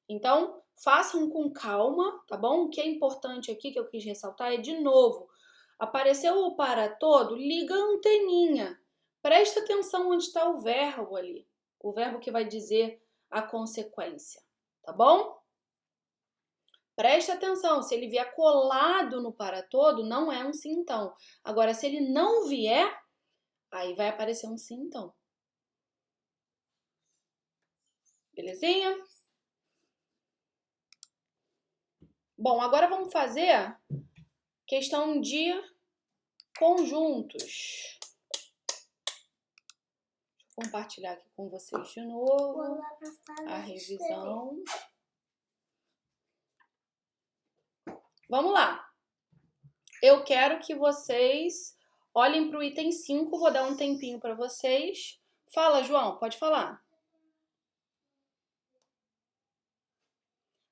Então, façam com calma, tá bom? O que é importante aqui, que eu quis ressaltar, é, de novo, apareceu o para todo, liga a anteninha. Presta atenção onde está o verbo ali. O verbo que vai dizer a consequência, tá bom? Presta atenção, se ele vier colado no para todo, não é um sim então. Agora, se ele não vier, aí vai aparecer um sim então. Belezinha? Bom, agora vamos fazer questão de conjuntos. Vou compartilhar aqui com vocês de novo a revisão. Vamos lá. Eu quero que vocês olhem para o item 5, vou dar um tempinho para vocês. Fala, João, pode falar.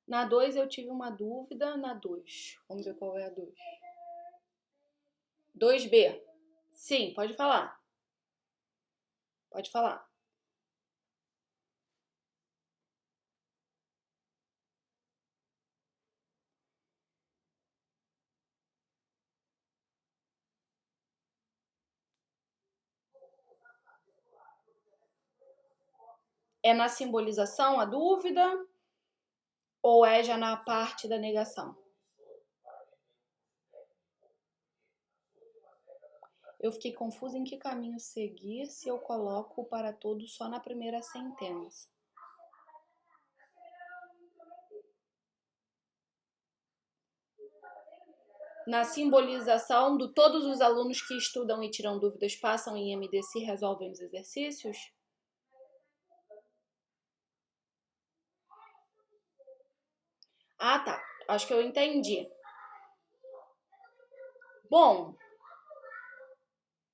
Na 2 eu tive uma dúvida, na 2. Vamos ver qual é a 2. 2B. Sim, pode falar. Pode falar. É na simbolização a dúvida ou é já na parte da negação? Eu fiquei confusa em que caminho seguir se eu coloco o para todos só na primeira sentença. Na simbolização do todos os alunos que estudam e tiram dúvidas passam em MDC e resolvem os exercícios? Ah, tá. Acho que eu entendi. Bom,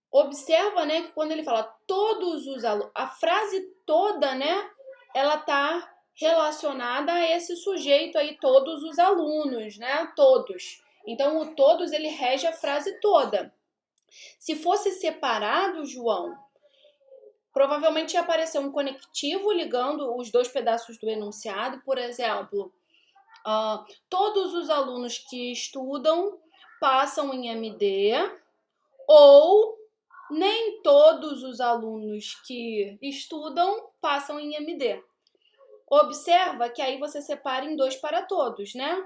observa, né, que quando ele fala todos os alunos, a frase toda, né, ela tá relacionada a esse sujeito aí, todos os alunos, né, todos. Então, o todos, ele rege a frase toda. Se fosse separado, João, provavelmente ia aparecer um conectivo ligando os dois pedaços do enunciado, por exemplo, todos os alunos que estudam passam em MD, ou nem todos os alunos que estudam passam em MD. Observa que aí você separa em 2 para todos, né?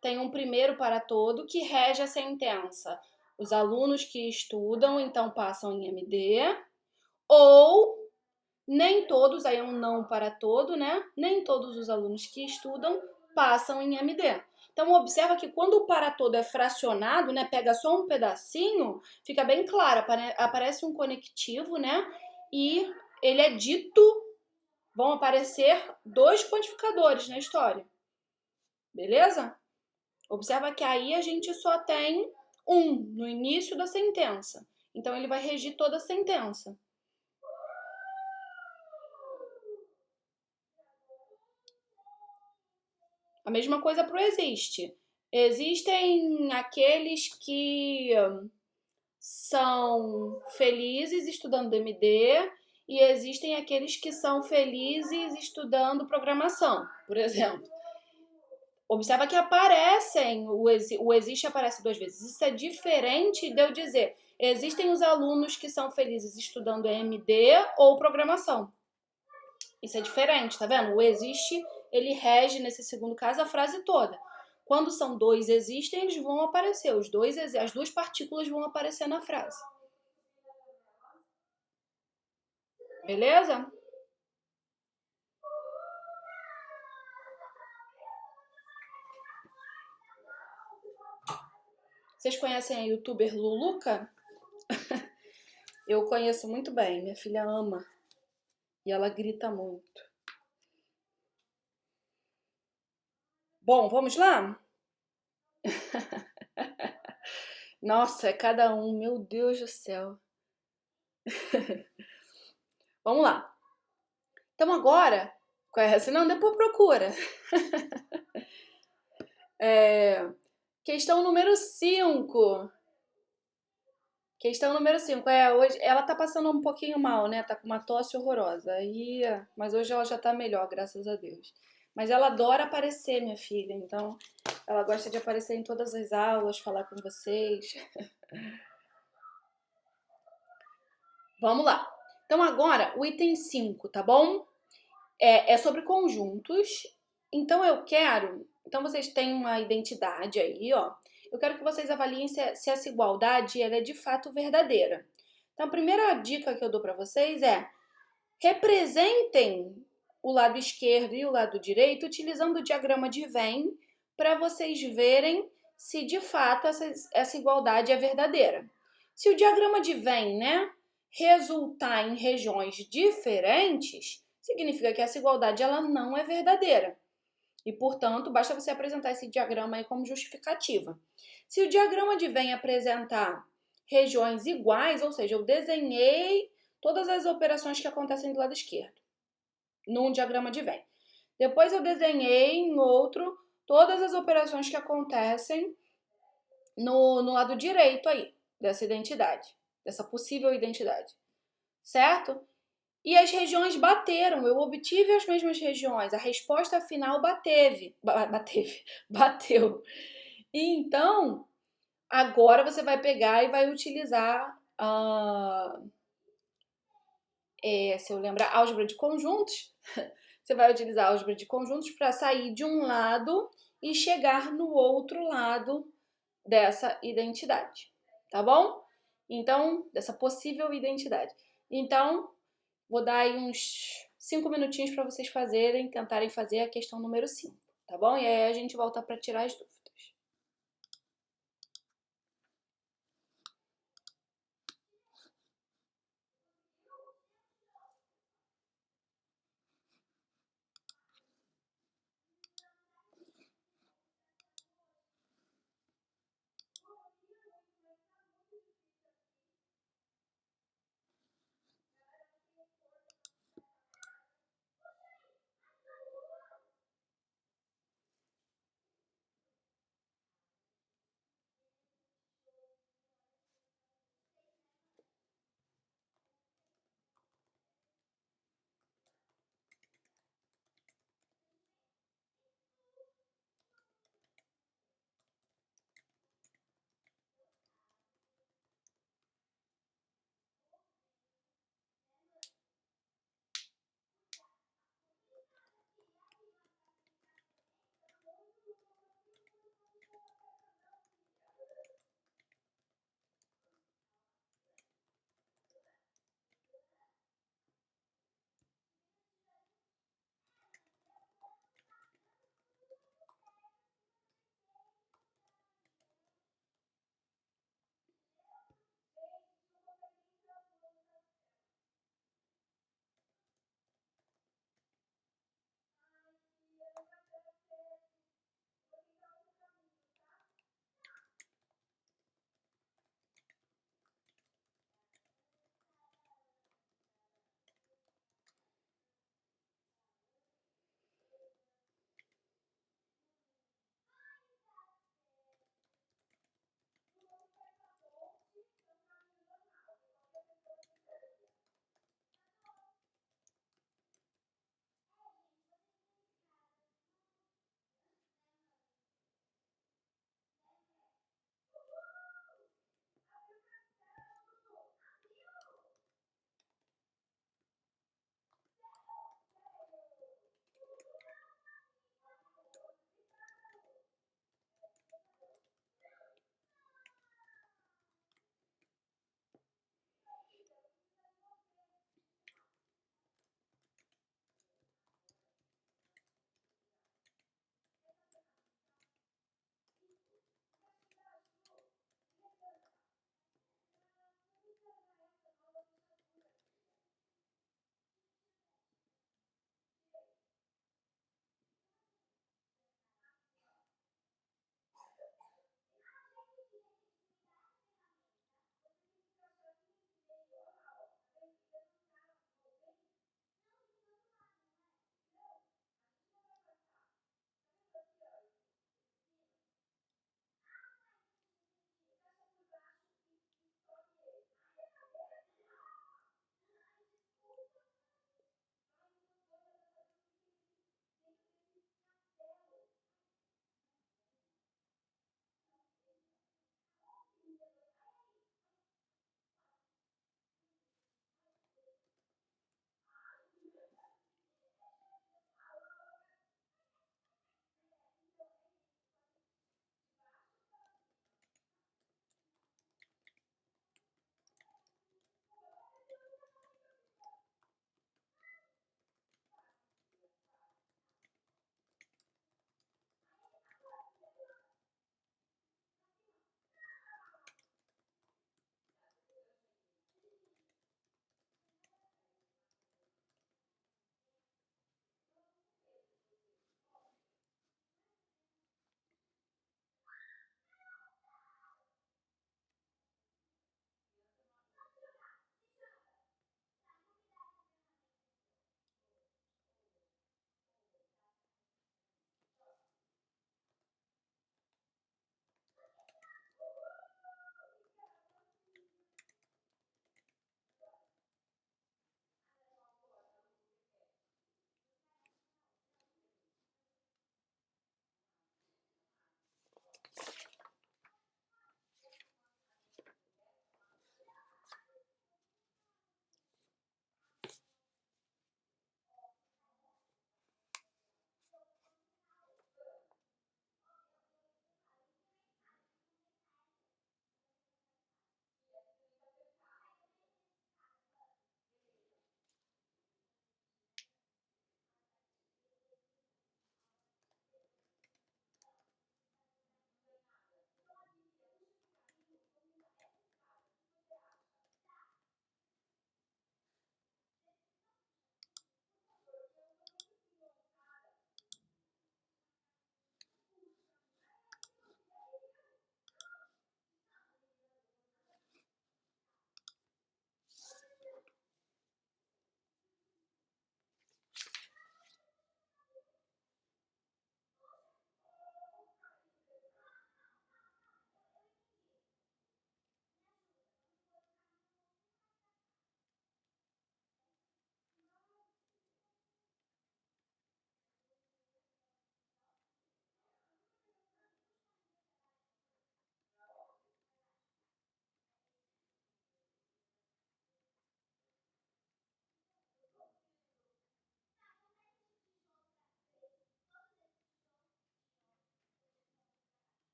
Tem um primeiro para todo que rege a sentença. Os alunos que estudam, então, passam em MD, ou nem todos, aí é um não para todo, né? Nem todos os alunos que estudam passam em MD. Então, observa que quando o para todo é fracionado, né? Pega só um pedacinho, fica bem claro, aparece um conectivo, né? E ele é dito, vão aparecer 2 quantificadores na história. Beleza? Observa que aí a gente só tem um no início da sentença. Então, ele vai regir toda a sentença. A mesma coisa para o existe. Existem aqueles que são felizes estudando MD e existem aqueles que são felizes estudando programação, por exemplo. Observa que aparecem, o existe aparece 2 vezes. Isso é diferente de eu dizer, existem os alunos que são felizes estudando MD ou programação. Isso é diferente, tá vendo? O existe, ele rege, nesse segundo caso, a frase toda. Quando são 2 existem, eles vão aparecer. As 2 partículas vão aparecer na frase. Beleza? Vocês conhecem a youtuber Luluca? Eu conheço muito bem, minha filha ama. E ela grita muito. Bom, vamos lá? Nossa, é cada um, meu Deus do céu. Vamos lá. Então agora, qual é essa? Não, depois procura. Questão número 5. Questão número 5. Hoje ela tá passando um pouquinho mal, né? Tá com uma tosse horrorosa. Mas hoje ela já tá melhor, graças a Deus. Mas ela adora aparecer, minha filha. Então, ela gosta de aparecer em todas as aulas, falar com vocês. Vamos lá. Então, agora, o item 5, tá bom? É sobre conjuntos. Então, Então, vocês têm uma identidade aí, ó. Eu quero que vocês avaliem se essa igualdade ela é de fato verdadeira. Então, a primeira dica que eu dou para vocês é representem o lado esquerdo e o lado direito utilizando o diagrama de Venn para vocês verem se de fato essa igualdade é verdadeira. Se o diagrama de Venn, né, resultar em regiões diferentes, significa que essa igualdade ela não é verdadeira. E, portanto, basta você apresentar esse diagrama aí como justificativa. Se o diagrama de Venn apresentar regiões iguais, ou seja, eu desenhei todas as operações que acontecem do lado esquerdo, num diagrama de Venn. Depois eu desenhei em outro todas as operações que acontecem no lado direito aí, dessa identidade, dessa possível identidade. Certo? E as regiões bateram, eu obtive as mesmas regiões, a resposta final bateu. E então, agora você vai pegar e vai utilizar, se eu lembrar, álgebra de conjuntos. Você vai utilizar a álgebra de conjuntos para sair de um lado e chegar no outro lado dessa identidade, tá bom? Então, dessa possível identidade. Então, vou dar aí uns 5 minutinhos para vocês tentarem fazer a questão número 5, tá bom? E aí a gente volta para tirar as dúvidas.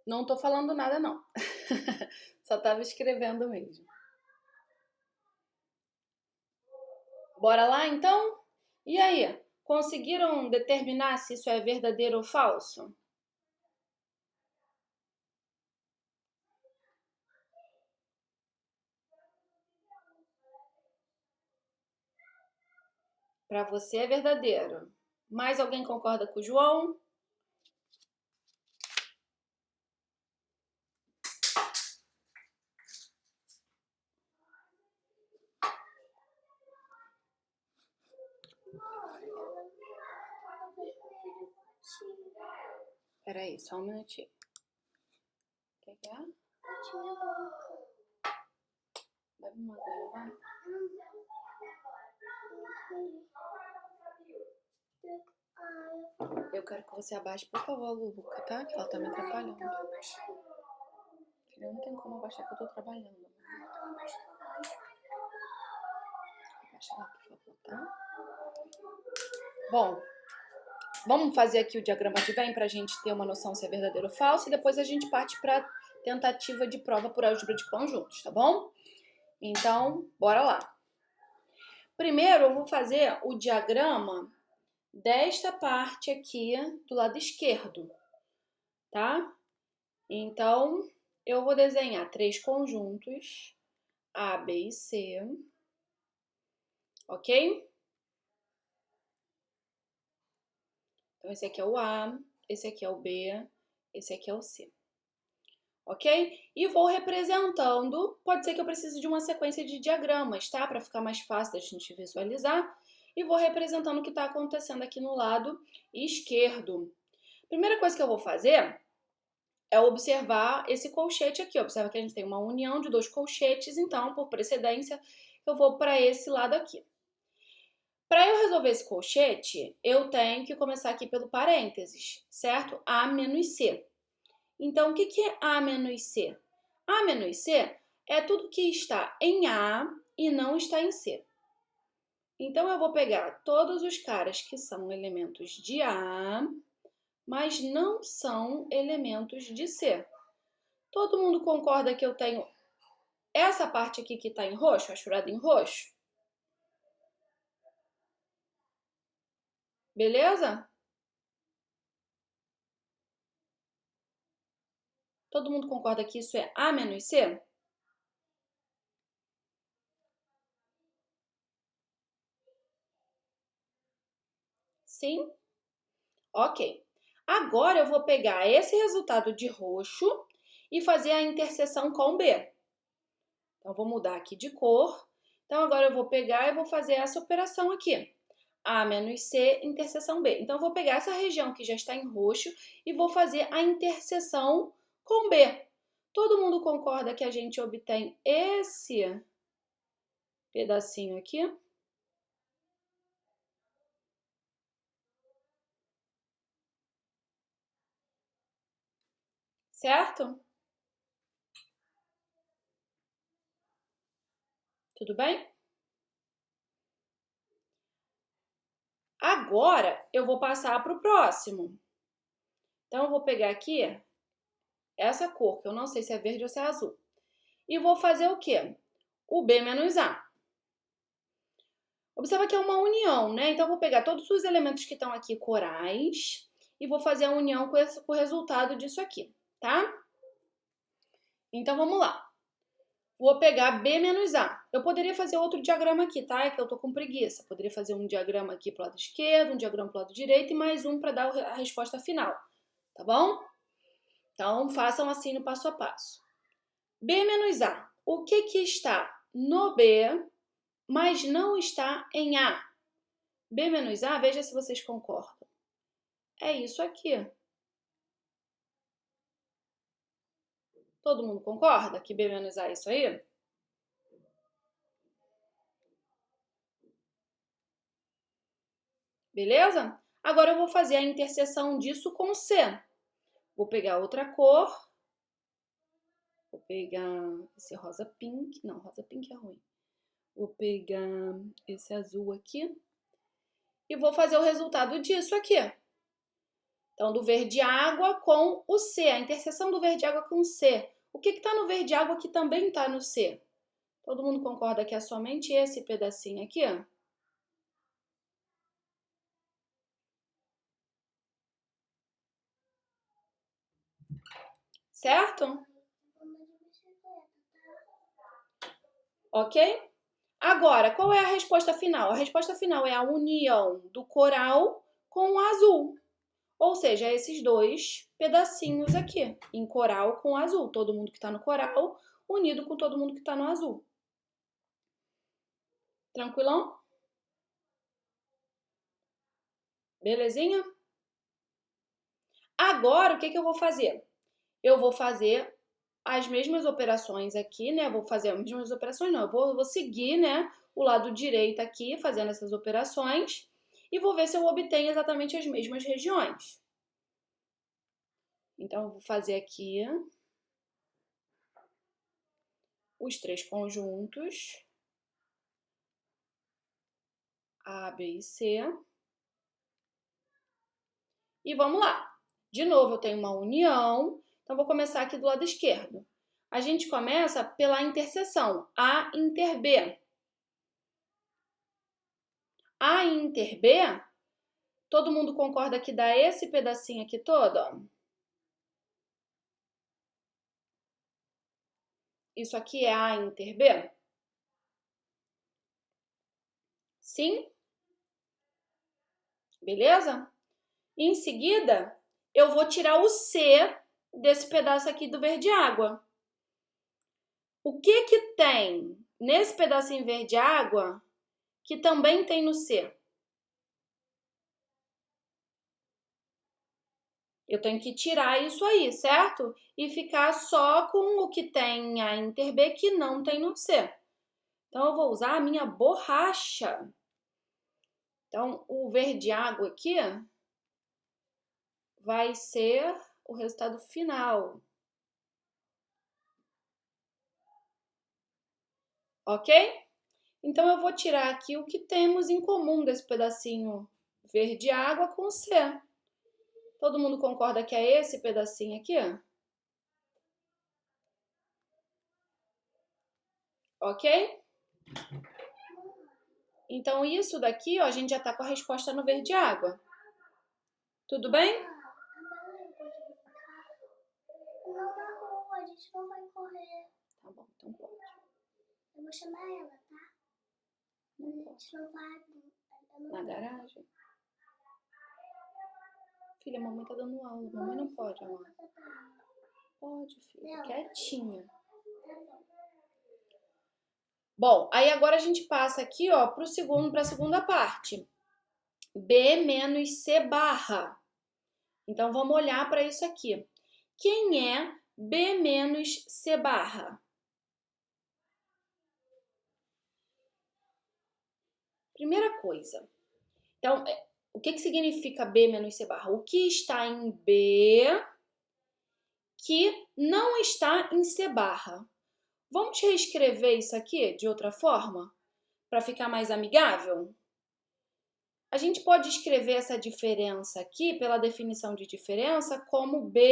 Não tô falando nada, não. Só tava escrevendo mesmo. Bora lá, então? E aí, conseguiram determinar se isso é verdadeiro ou falso? Para você é verdadeiro. Mais alguém concorda com o João? Peraí, só um minutinho. O que é? Bebe uma coisa, vai. Eu quero que você abaixe, por favor, a Luluca, tá? Que ela tá me atrapalhando. Filha, não tem como abaixar que eu tô trabalhando. Abaixa lá, por favor, tá? Bom, vamos fazer aqui o diagrama de Venn pra gente ter uma noção se é verdadeiro ou falso e depois a gente parte pra tentativa de prova por álgebra de conjuntos, tá bom? Então, bora lá. Primeiro, eu vou fazer o diagrama desta parte aqui do lado esquerdo, tá? Então, eu vou desenhar 3 conjuntos, A, B e C, ok? Então, esse aqui é o A, esse aqui é o B, esse aqui é o C, ok? E vou representando, pode ser que eu precise de uma sequência de diagramas, tá? Para ficar mais fácil da gente visualizar. E vou representando o que está acontecendo aqui no lado esquerdo. Primeira coisa que eu vou fazer é observar esse colchete aqui. Observa que a gente tem uma união de 2 colchetes, então, por precedência, eu vou para esse lado aqui. Para eu resolver esse colchete, eu tenho que começar aqui pelo parênteses, certo? A menos C. Então, o que é A menos C? A menos C é tudo que está em A e não está em C. Então, eu vou pegar todos os caras que são elementos de A, mas não são elementos de C. Todo mundo concorda que eu tenho essa parte aqui que está em roxo, achurada em roxo? Beleza? Todo mundo concorda que isso é A menos C? Sim? Ok. Agora eu vou pegar esse resultado de roxo e fazer a interseção com B. Então, vou mudar aqui de cor. Então, agora eu vou pegar e vou fazer essa operação aqui. A menos C, interseção B. Então, eu vou pegar essa região que já está em roxo e vou fazer a interseção com B. Todo mundo concorda que a gente obtém esse pedacinho aqui? Certo? Tudo bem? Agora, eu vou passar para o próximo. Então, eu vou pegar aqui essa cor, que eu não sei se é verde ou se é azul. E vou fazer o quê? O B menos A. Observa que é uma união, né? Então, eu vou pegar todos os elementos que estão aqui corais e vou fazer a união com o resultado disso aqui, tá? Então, vamos lá. Vou pegar B menos A. Eu poderia fazer outro diagrama aqui, tá? É que eu tô com preguiça. Poderia fazer um diagrama aqui pro lado esquerdo, um diagrama pro lado direito e mais um para dar a resposta final, tá bom? Então, façam assim no passo a passo. B menos A. O que está no B, mas não está em A? B menos A, veja se vocês concordam. É isso aqui. Todo mundo concorda que B menos A é isso aí? Beleza? Agora eu vou fazer a interseção disso com C. Vou pegar outra cor. Vou pegar esse rosa pink. Não, rosa pink é ruim. Vou pegar esse azul aqui. E vou fazer o resultado disso aqui. Então, do verde água com o C, a interseção do verde água com o C. O que está no verde água que também está no C? Todo mundo concorda que é somente esse pedacinho aqui, ó? Certo? Ok? Agora, qual é a resposta final? A resposta final é a união do coral com o azul. Ou seja, esses dois pedacinhos aqui, em coral com azul. Todo mundo que está no coral unido com todo mundo que está no azul. Tranquilão? Belezinha? Agora, o que eu vou fazer? Eu vou fazer as mesmas operações aqui, né? Vou fazer as mesmas operações, não. Eu vou seguir, né, o lado direito aqui, fazendo essas operações. E vou ver se eu obtenho exatamente as mesmas regiões. Então, eu vou fazer aqui os três conjuntos. A, B e C. E vamos lá. De novo, eu tenho uma união. Então, vou começar aqui do lado esquerdo. A gente começa pela interseção, A inter B. A inter B, todo mundo concorda que dá esse pedacinho aqui todo, ó. Isso aqui é A inter B? Sim? Beleza? Em seguida, eu vou tirar o C desse pedaço aqui do verde água. O que que tem nesse pedacinho verde água que também tem no C? Eu tenho que tirar isso aí, certo? E ficar só com o que tem a inter B que não tem no C. Então, eu vou usar a minha borracha. Então, o verde água aqui vai ser o resultado final. Ok? Então, eu vou tirar aqui o que temos em comum desse pedacinho verde água com o C. Todo mundo concorda que é esse pedacinho aqui? Ok? Então, isso daqui, ó, a gente já tá com a resposta no verde água. Tudo bem? Não na rua, a gente não vai correr. Tá bom, então pode. Eu vou chamar ela, tá? A gente não vai. Na garagem? Filha, a mamãe tá dando aula. Mamãe não pode, amor. Pode, filha. Quietinha. Bom, aí agora a gente passa aqui, ó, para a segunda parte. B menos C barra. Então, vamos olhar para isso aqui. Quem é B menos C barra? Primeira coisa. Então, o que significa B menos C barra? O que está em B que não está em C barra. Vamos reescrever isso aqui de outra forma? Para ficar mais amigável? A gente pode escrever essa diferença aqui, pela definição de diferença, como B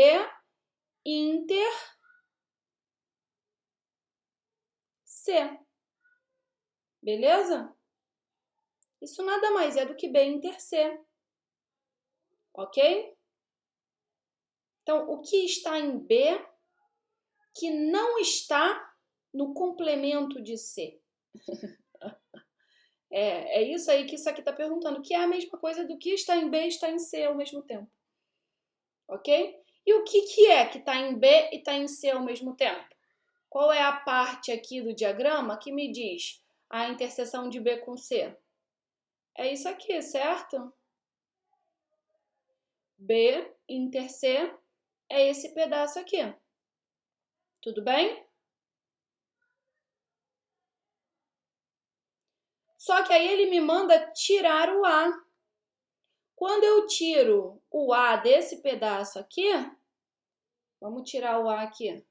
inter C. Beleza? Isso nada mais é do que B inter C. Ok? Então, o que está em B que não está no complemento de C? É isso aí que isso aqui está perguntando, que é a mesma coisa do que está em B e está em C ao mesmo tempo. Ok? E o que é que está em B e está em C ao mesmo tempo? Qual é a parte aqui do diagrama que me diz a interseção de B com C? É isso aqui, certo? B inter C é esse pedaço aqui. Tudo bem? Só que aí ele me manda tirar o A. Quando eu tiro o A desse pedaço aqui, vamos tirar o A aqui.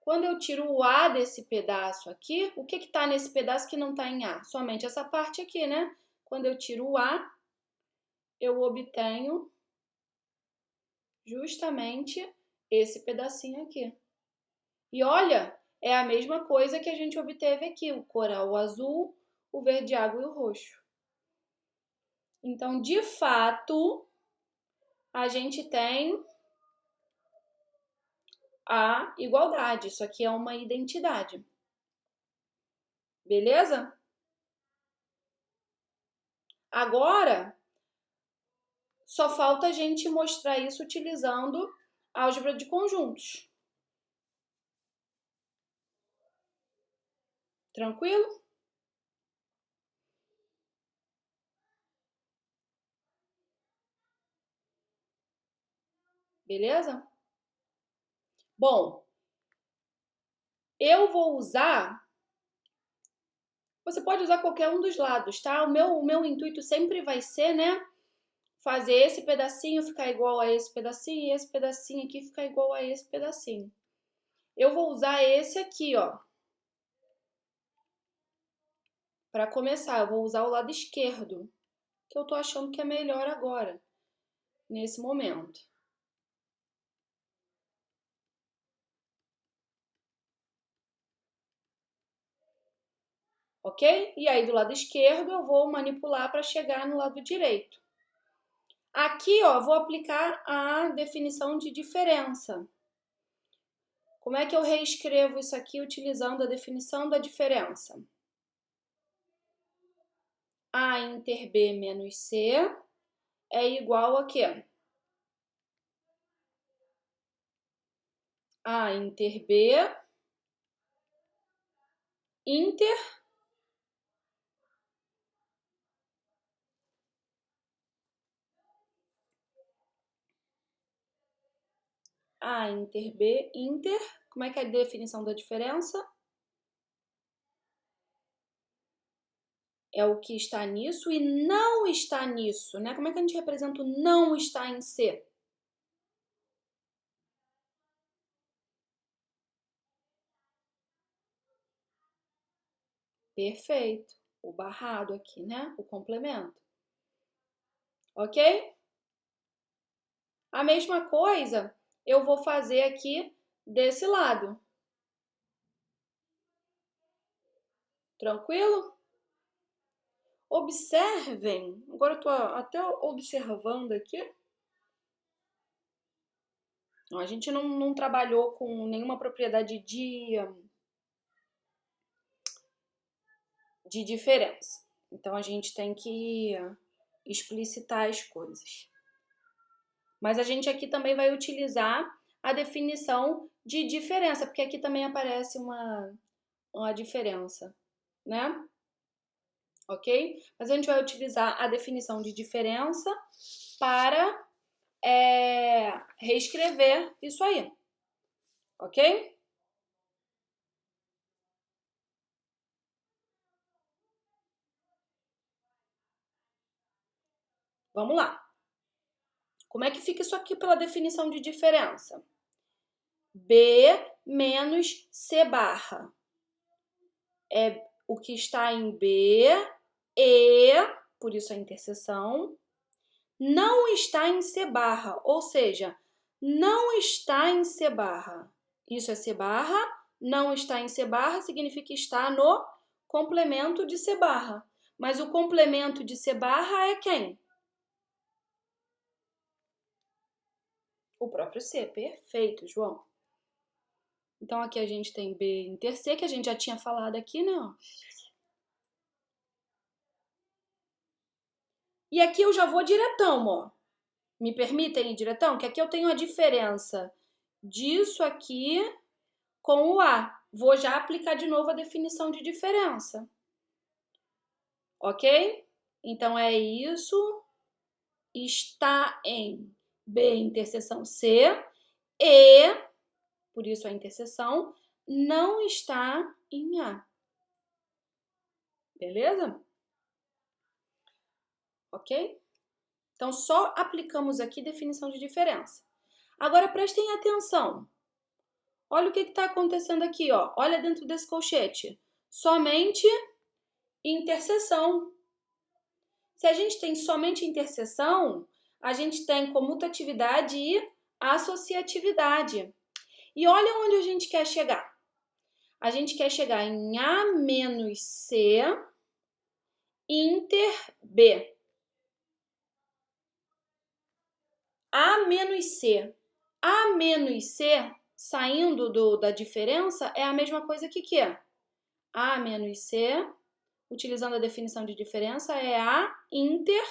Quando eu tiro o A desse pedaço aqui, o que está nesse pedaço que não está em A? Somente essa parte aqui, né? Quando eu tiro o A, eu obtenho justamente esse pedacinho aqui. E olha, é a mesma coisa que a gente obteve aqui, o coral azul, o verde água e o roxo. Então, de fato, a gente tem a igualdade. Isso aqui é uma identidade. Beleza? Agora, só falta a gente mostrar isso utilizando álgebra de conjuntos. Tranquilo? Beleza? Bom, eu vou usar... Você pode usar qualquer um dos lados, tá? O meu intuito sempre vai ser, né? Fazer esse pedacinho ficar igual a esse pedacinho e esse pedacinho aqui ficar igual a esse pedacinho. Eu vou usar esse aqui, ó. Para começar, eu vou usar o lado esquerdo, que eu tô achando que é melhor agora, nesse momento. Ok? E aí, do lado esquerdo, eu vou manipular para chegar no lado direito. Aqui, ó, vou aplicar a definição de diferença. Como é que eu reescrevo isso aqui utilizando a definição da diferença? A inter B menos C é igual a quê? A inter B inter A inter B inter. Como é que é a definição da diferença? É o que está nisso e não está nisso, né? Como é que a gente representa o não está em C? Perfeito. O barrado aqui, né? O complemento. Ok? A mesma coisa eu vou fazer aqui desse lado. Tranquilo? Observem. Agora eu tô até observando aqui. A gente não trabalhou com nenhuma propriedade de diferença. Então, a gente tem que explicitar as coisas. Mas a gente aqui também vai utilizar a definição de diferença, porque aqui também aparece uma diferença, né? Ok? Mas a gente vai utilizar a definição de diferença para reescrever isso aí. Ok? Vamos lá. Como é que fica isso aqui pela definição de diferença? B menos C barra. É o que está em B e, por isso a interseção, não está em C barra, ou seja, não está em C barra. Isso é C barra, não está em C barra significa estar no complemento de C barra. Mas o complemento de C barra é quem? O próprio C. Perfeito, João. Então, aqui a gente tem B inter C, que a gente já tinha falado aqui, né? E aqui eu já vou diretão, ó. Me permitem ir diretão? Que aqui eu tenho a diferença disso aqui com o A. Vou já aplicar de novo a definição de diferença. Ok? Então, é isso. Está em B interseção C e, por isso a interseção, não está em A. Beleza? Ok? Então, só aplicamos aqui definição de diferença. Agora, prestem atenção. Olha o que está acontecendo aqui, ó. Olha dentro desse colchete. Somente interseção. Se a gente tem somente interseção, a gente tem comutatividade e associatividade. E olha onde a gente quer chegar. A gente quer chegar em A menos C inter B. A menos C. A menos C, saindo da diferença, é a mesma coisa que A menos C, utilizando a definição de diferença, é A inter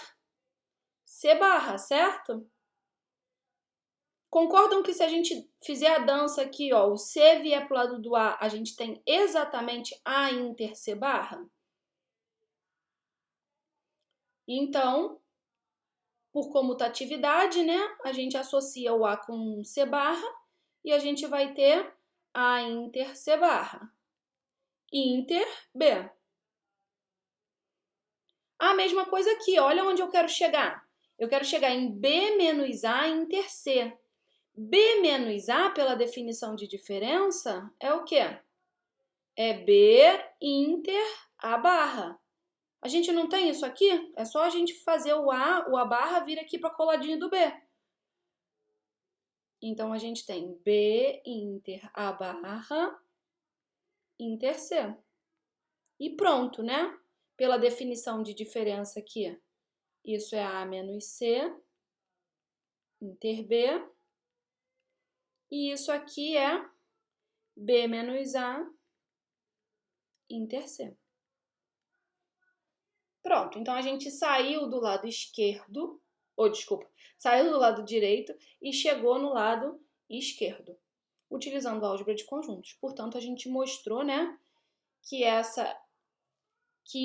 C barra, certo? Concordam que se a gente fizer a dança aqui, ó, o C vier para o lado do A gente tem exatamente A inter C barra? Então, por comutatividade, né, a gente associa o A com C barra e a gente vai ter A inter C barra. Inter B. A mesma coisa aqui, olha onde eu quero chegar. Eu quero chegar em B menos A inter C. B menos A, pela definição de diferença, é o quê? É B inter A barra. A gente não tem isso aqui? É só a gente fazer o A barra vir aqui para coladinho do B. Então, a gente tem B inter A barra inter C. E pronto, né? Pela definição de diferença aqui, isso é A menos C inter B. E isso aqui é B menos A inter C. Pronto, então a gente saiu do lado esquerdo, saiu do lado direito e chegou no lado esquerdo, utilizando a álgebra de conjuntos. Portanto, a gente mostrou, né, que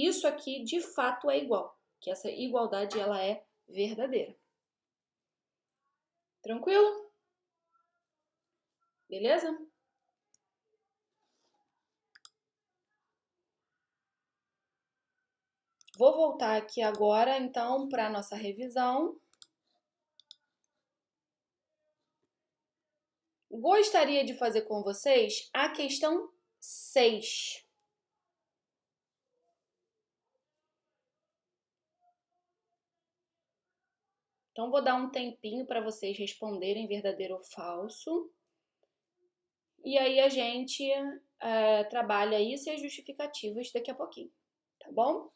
isso aqui de fato é igual, que essa igualdade ela é verdadeira. Tranquilo? Beleza? Vou voltar aqui agora, então, para a nossa revisão. Gostaria de fazer com vocês a questão 6. Então, vou dar um tempinho para vocês responderem verdadeiro ou falso. E aí a gente trabalha isso e as justificativas daqui a pouquinho, tá bom?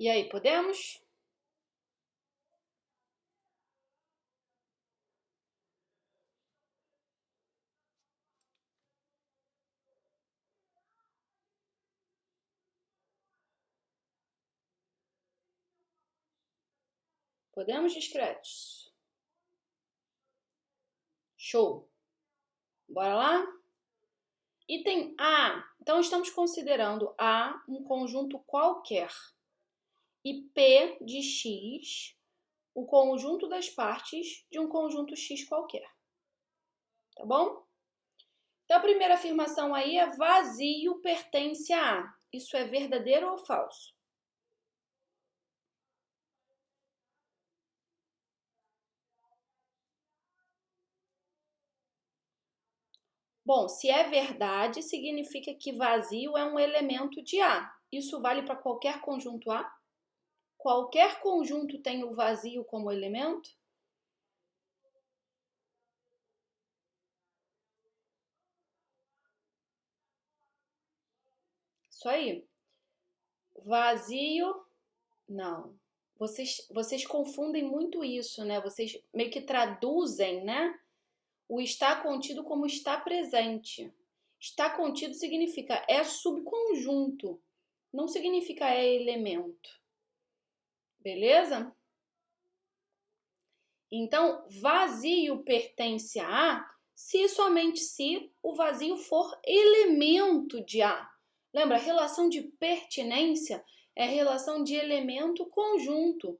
E aí, podemos? Podemos, discretos? Show! Bora lá? Item A. Então, estamos considerando A um conjunto qualquer e P de X o conjunto das partes de um conjunto X qualquer. Tá bom? Então, a primeira afirmação aí é vazio pertence a A. Isso é verdadeiro ou falso? Bom, se é verdade, significa que vazio é um elemento de A. Isso vale para qualquer conjunto A? Qualquer conjunto tem o vazio como elemento? Isso aí. Vazio, não. Vocês confundem muito isso, né? Vocês meio que traduzem, né? O está contido como está presente. Está contido significa é subconjunto, não significa é elemento. Beleza? Então, vazio pertence a A se somente se o vazio for elemento de A. Lembra, relação de pertinência é relação de elemento conjunto.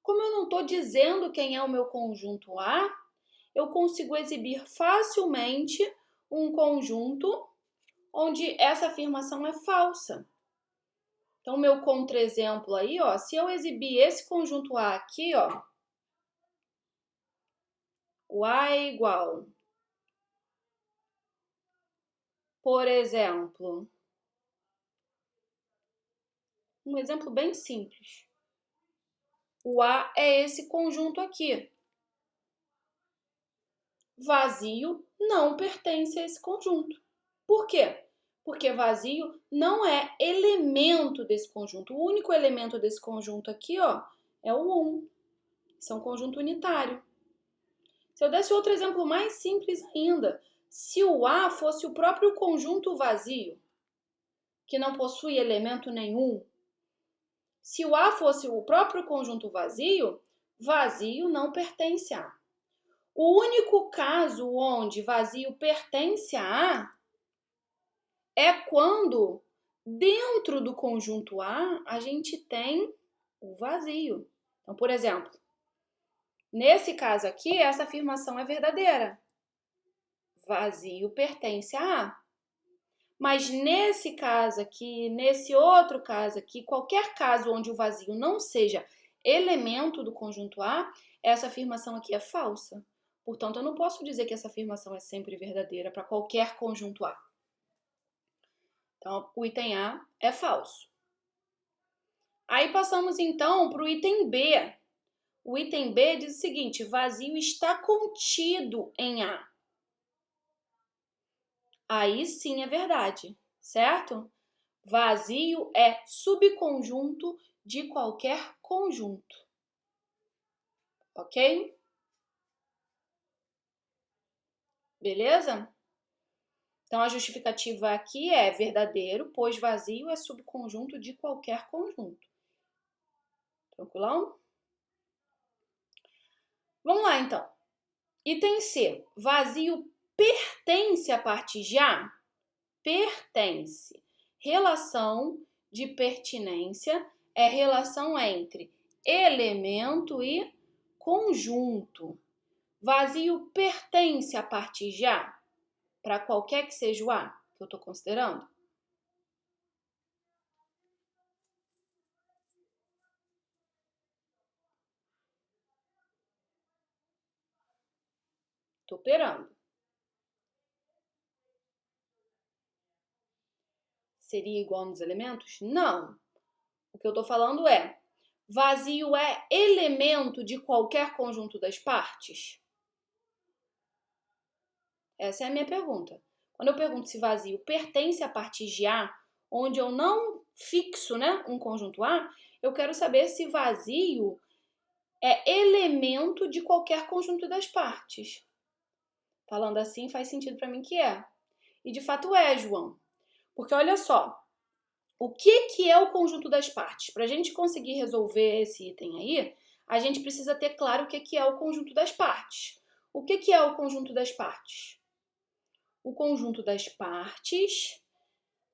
Como eu não estou dizendo quem é o meu conjunto A, eu consigo exibir facilmente um conjunto onde essa afirmação é falsa. Então, meu contra-exemplo aí, ó, se eu exibir esse conjunto A aqui, ó, o A é igual, por exemplo, um exemplo bem simples. O A é esse conjunto aqui. Vazio não pertence a esse conjunto. Por quê? Porque vazio não é elemento desse conjunto. O único elemento desse conjunto aqui, ó, é o 1. Isso é um conjunto unitário. Se eu desse outro exemplo mais simples ainda, se o A fosse o próprio conjunto vazio, que não possui elemento nenhum, se o A fosse o próprio conjunto vazio, vazio não pertence a A. O único caso onde vazio pertence a A é quando dentro do conjunto A gente tem o vazio. Então, por exemplo, nesse caso aqui, essa afirmação é verdadeira. Vazio pertence a A. Mas nesse caso aqui, nesse outro caso aqui, qualquer caso onde o vazio não seja elemento do conjunto A, essa afirmação aqui é falsa. Portanto, eu não posso dizer que essa afirmação é sempre verdadeira para qualquer conjunto A. Então, o item A é falso. Aí passamos então para o item B. O item B diz o seguinte: vazio está contido em A. Aí sim é verdade, certo? Vazio é subconjunto de qualquer conjunto. Ok? Beleza? Então, a justificativa aqui é verdadeiro, pois vazio é subconjunto de qualquer conjunto. Tranquilão? Vamos lá, então. Item C. Vazio pertence a partes de A? Pertence. Relação de pertinência é relação entre elemento e conjunto. Vazio pertence a partes de A? Para qualquer que seja o A que eu estou considerando? Estou operando. Seria igual nos elementos? Não. O que eu estou falando é, vazio é elemento de qualquer conjunto das partes? Essa é a minha pergunta. Quando eu pergunto se vazio pertence a partes de A, onde eu não fixo, né, um conjunto A, Eu quero saber se vazio é elemento de qualquer conjunto das partes. Falando assim, faz sentido para mim que é. E de fato é, João. Porque olha só, o que é o conjunto das partes? Para a gente conseguir resolver esse item aí, a gente precisa ter claro o que é o conjunto das partes. O que é o conjunto das partes? O conjunto das partes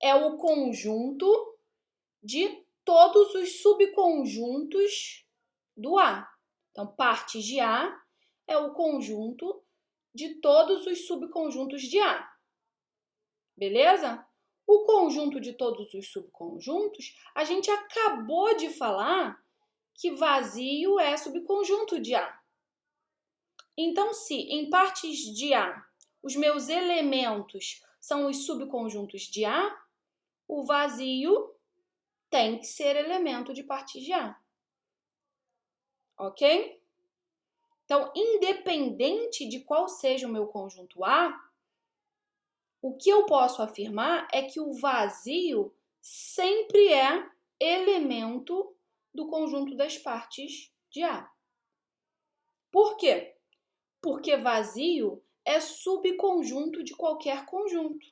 é o conjunto de todos os subconjuntos do A. Então, partes de A é o conjunto de todos os subconjuntos de A. Beleza? O conjunto de todos os subconjuntos, a gente acabou de falar que vazio é subconjunto de A. Então, se em partes de A os meus elementos são os subconjuntos de A, o vazio tem que ser elemento de partes de A. Ok? Então, independente de qual seja o meu conjunto A, o que eu posso afirmar é que o vazio sempre é elemento do conjunto das partes de A. Por quê? Porque vazio é subconjunto de qualquer conjunto,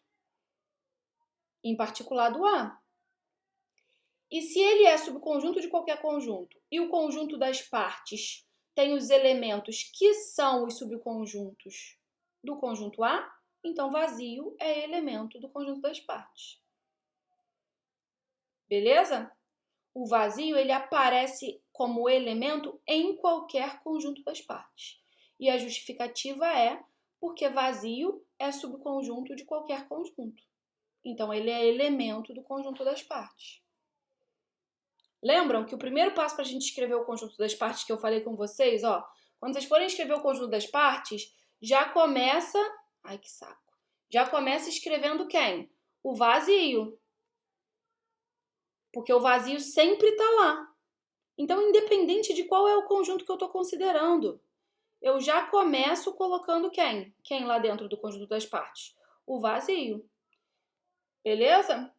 em particular do A. E se ele é subconjunto de qualquer conjunto e o conjunto das partes tem os elementos que são os subconjuntos do conjunto A, então vazio é elemento do conjunto das partes. Beleza? O vazio ele aparece como elemento em qualquer conjunto das partes. E a justificativa é porque vazio é subconjunto de qualquer conjunto. Então ele é elemento do conjunto das partes. Lembram que o primeiro passo para a gente escrever o conjunto das partes que eu falei com vocês, ó, quando vocês forem escrever o conjunto das partes, já começa, ai que saco, já começa escrevendo quem? O vazio. Porque o vazio sempre está lá. Então, independente de qual é o conjunto que eu estou considerando, eu já começo colocando quem? Quem lá dentro do conjunto das partes? O vazio. Beleza?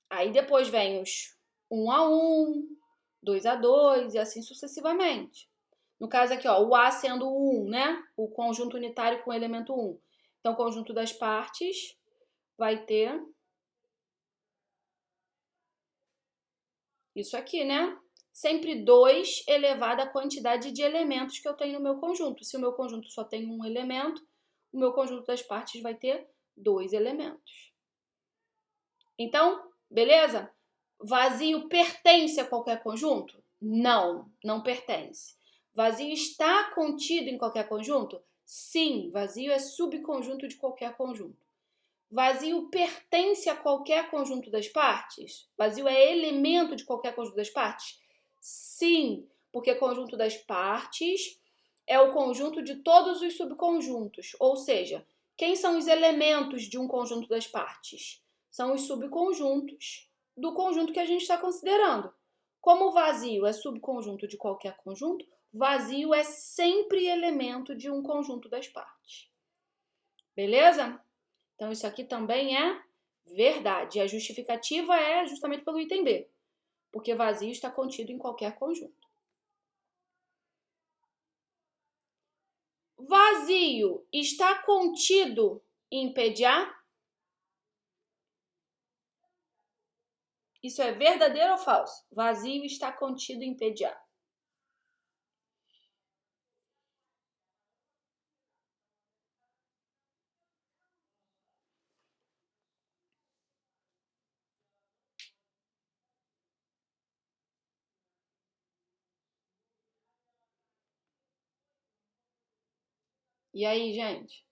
Aí depois vem os 1 a 1, 2 a 2 e assim sucessivamente. No caso aqui, ó, o A sendo o 1, né? O conjunto unitário com o elemento 1. Então, o conjunto das partes vai ter isso aqui, né? Sempre 2 elevado à quantidade de elementos que eu tenho no meu conjunto. Se o meu conjunto só tem um elemento, o meu conjunto das partes vai ter 2 elementos. Então, beleza? Vazio pertence a qualquer conjunto? Não, não pertence. Vazio está contido em qualquer conjunto? Sim, vazio é subconjunto de qualquer conjunto. Vazio pertence a qualquer conjunto das partes? Vazio é elemento de qualquer conjunto das partes? Sim, porque conjunto das partes é o conjunto de todos os subconjuntos. Ou seja, quem são os elementos de um conjunto das partes? São os subconjuntos do conjunto que a gente está considerando. Como o vazio é subconjunto de qualquer conjunto, vazio é sempre elemento de um conjunto das partes. Beleza? Então, isso aqui também é verdade. A justificativa é justamente pelo item B, porque vazio está contido em qualquer conjunto. Vazio está contido em PDA? Isso é verdadeiro ou falso? Vazio está contido em PDA. E aí, gente?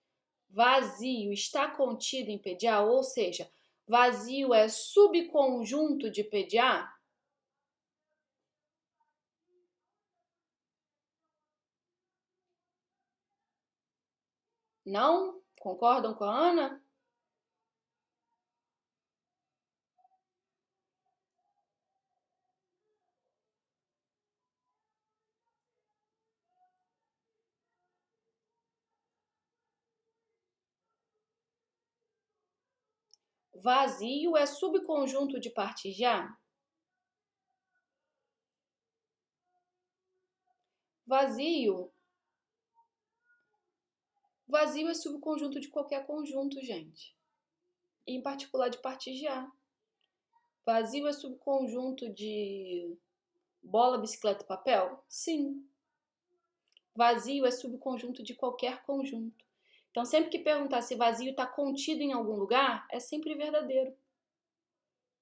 Vazio está contido em PDA, ou seja, vazio é subconjunto de PDA? Não? Concordam com a Ana? Vazio é subconjunto de partes de A? Vazio é subconjunto de qualquer conjunto, gente. E em particular de partes de A. Vazio é subconjunto de bola, bicicleta e papel? Sim. Vazio é subconjunto de qualquer conjunto. Então, sempre que perguntar se vazio está contido em algum lugar, é sempre verdadeiro.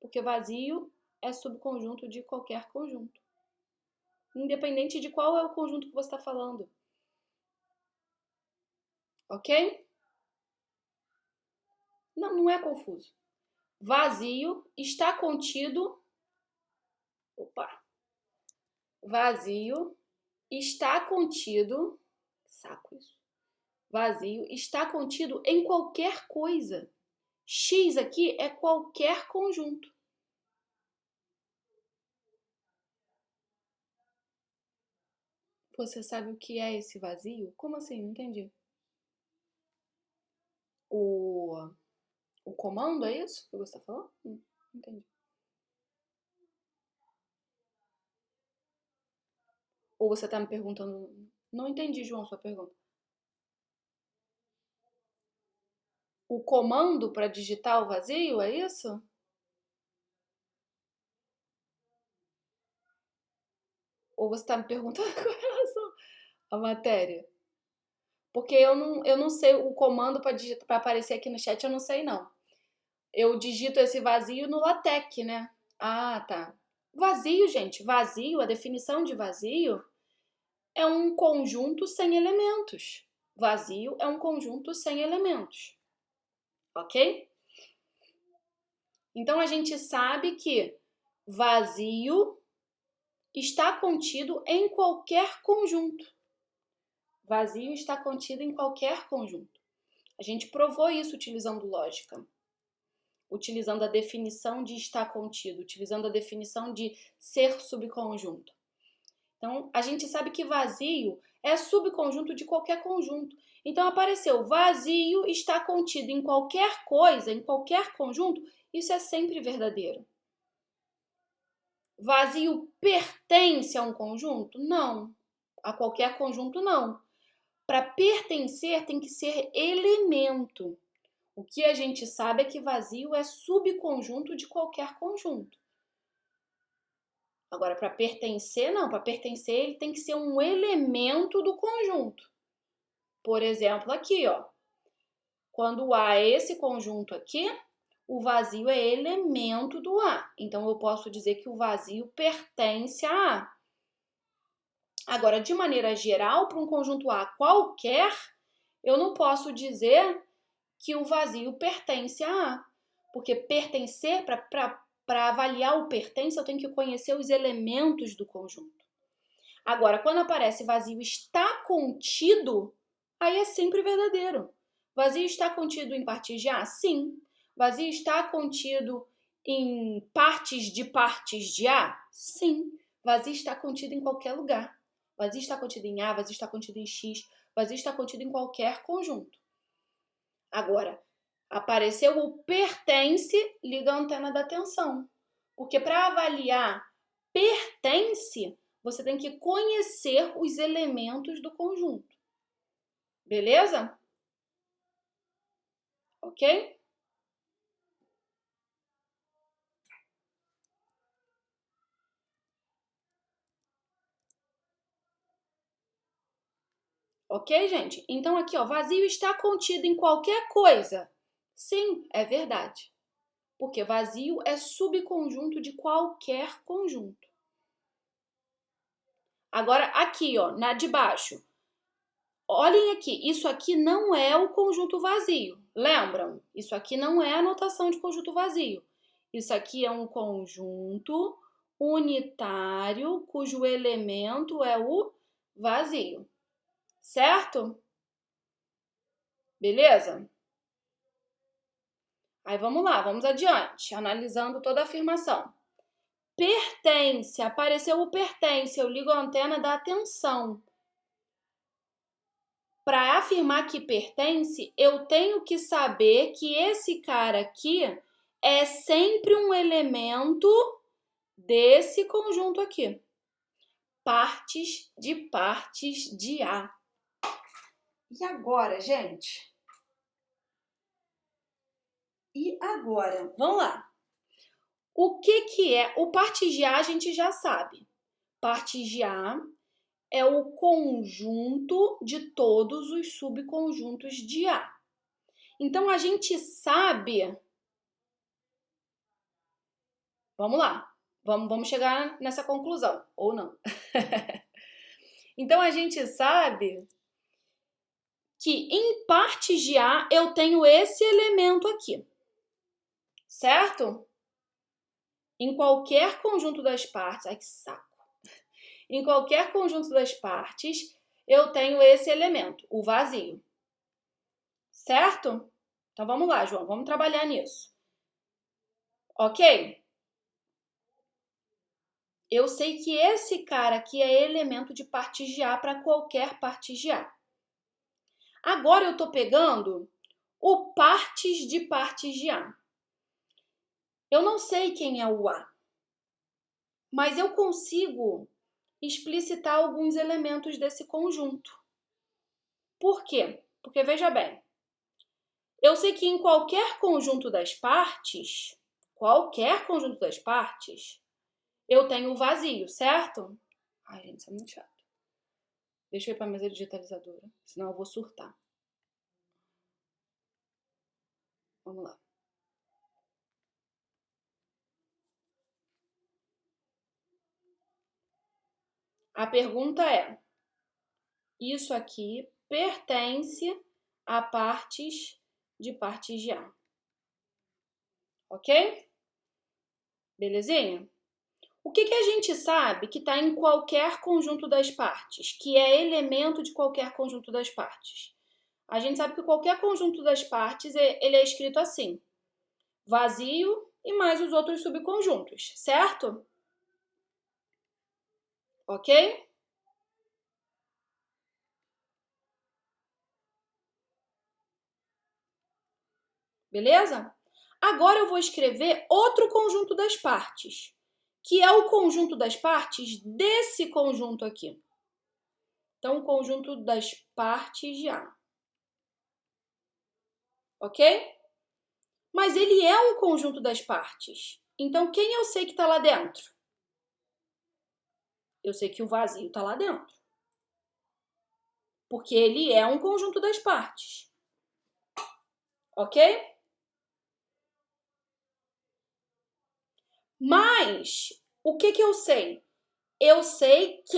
Porque vazio é subconjunto de qualquer conjunto. Independente de qual é o conjunto que você está falando. Ok? Não é confuso. Vazio está contido... Vazio está contido... Saco isso. Vazio está contido em qualquer coisa. X aqui é qualquer conjunto. Você sabe o que é esse vazio? Como assim? Não entendi. O comando é isso que você está falando? Não entendi. Ou você está me perguntando... Não entendi, João, sua pergunta. O comando para digitar o vazio, é isso? Ou você está me perguntando com relação à matéria? Porque eu não sei o comando para aparecer aqui no chat, eu não sei não. Eu digito esse vazio no LaTeX, né? Ah, tá. Vazio, gente. Vazio, a definição de vazio é um conjunto sem elementos. Vazio é um conjunto sem elementos. Ok? Então, a gente sabe que vazio está contido em qualquer conjunto. Vazio está contido em qualquer conjunto. A gente provou isso utilizando lógica. Utilizando a definição de estar contido, utilizando a definição de ser subconjunto. Então, a gente sabe que vazio é subconjunto de qualquer conjunto. Então, apareceu vazio está contido em qualquer coisa, em qualquer conjunto, isso é sempre verdadeiro. Vazio pertence a um conjunto? Não. A qualquer conjunto, não. Para pertencer, tem que ser elemento. O que a gente sabe é que vazio é subconjunto de qualquer conjunto. Agora, para pertencer, não. Para pertencer, ele tem que ser um elemento do conjunto. Por exemplo, aqui, ó. Quando A é esse conjunto aqui, o vazio é elemento do A. Então, eu posso dizer que o vazio pertence a A. Agora, de maneira geral, para um conjunto A qualquer, eu não posso dizer que o vazio pertence a A. Porque pertencer, para avaliar o pertence, eu tenho que conhecer os elementos do conjunto. Agora, quando aparece vazio está contido, aí é sempre verdadeiro. Vazio está contido em partes de A? Sim. Vazio está contido em partes de A? Sim. Vazio está contido em qualquer lugar. Vazio está contido em A, vazio está contido em X, vazio está contido em qualquer conjunto. Agora, apareceu o pertence, liga a antena da atenção. Porque para avaliar pertence, você tem que conhecer os elementos do conjunto. Beleza? Ok? Ok, gente? Então aqui, ó, vazio está contido em qualquer coisa. Sim, é verdade. Porque vazio é subconjunto de qualquer conjunto. Agora, aqui, ó, na de baixo. Olhem aqui, isso aqui não é o conjunto vazio. Lembram? Isso aqui não é a notação de conjunto vazio. Isso aqui é um conjunto unitário cujo elemento é o vazio. Certo? Beleza? Aí vamos lá, vamos adiante, analisando toda a afirmação. Pertence, apareceu o pertence, eu ligo a antena da atenção. Para afirmar que pertence, eu tenho que saber que esse cara aqui é sempre um elemento desse conjunto aqui. partes de A. E agora, gente? E agora? Vamos lá. O que é? O partes de A a gente já sabe. Partes de A é o conjunto de todos os subconjuntos de A. Então, a gente sabe... Vamos lá. Vamos chegar nessa conclusão. Ou não. Então, a gente sabe que em partes de A eu tenho esse elemento aqui. Certo? Em qualquer conjunto das partes... Ai, que saco! Em qualquer conjunto das partes, eu tenho esse elemento, o vazio. Certo? Então, vamos lá, João. Vamos trabalhar nisso. Ok? Eu sei que esse cara aqui é elemento de partes de A para qualquer partes de A. Agora, eu estou pegando o partes de A. Eu não sei quem é o A, mas eu consigo explicitar alguns elementos desse conjunto. Por quê? Porque, veja bem, eu sei que em qualquer conjunto das partes, eu tenho o vazio, certo? Ai, gente, isso é muito chato. Deixa eu ir para a mesa digitalizadora, senão eu vou surtar. Vamos lá. A pergunta é: isso aqui pertence a partes de A. Ok? Belezinha? O que a gente sabe que está em qualquer conjunto das partes, que é elemento de qualquer conjunto das partes? A gente sabe que qualquer conjunto das partes ele é escrito assim: vazio e mais os outros subconjuntos, certo? Ok? Beleza? Agora eu vou escrever outro conjunto das partes, que é o conjunto das partes desse conjunto aqui. Então, o conjunto das partes de A. Ok? Mas ele é um conjunto das partes. Então, quem eu sei que está lá dentro? Eu sei que o vazio está lá dentro. Porque ele é um conjunto das partes. Ok? Mas, o que eu sei? Eu sei que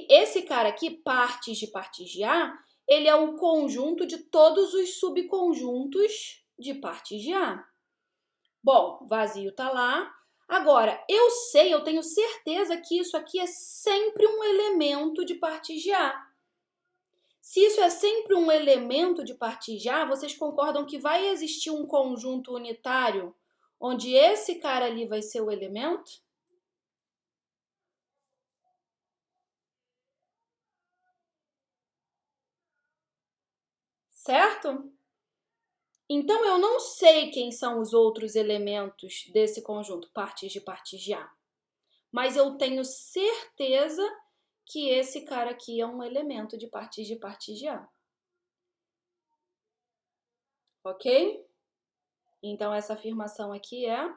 esse cara aqui, partes de A, ele é o conjunto de todos os subconjuntos de partes de A. Bom, vazio tá lá. Agora, eu tenho certeza que isso aqui é sempre um elemento de partes de A. Se isso é sempre um elemento de partes de A, vocês concordam que vai existir um conjunto unitário onde esse cara ali vai ser o elemento? Certo? Então, eu não sei quem são os outros elementos desse conjunto, partes de A. Mas eu tenho certeza que esse cara aqui é um elemento de partes de A. Ok? Então, essa afirmação aqui é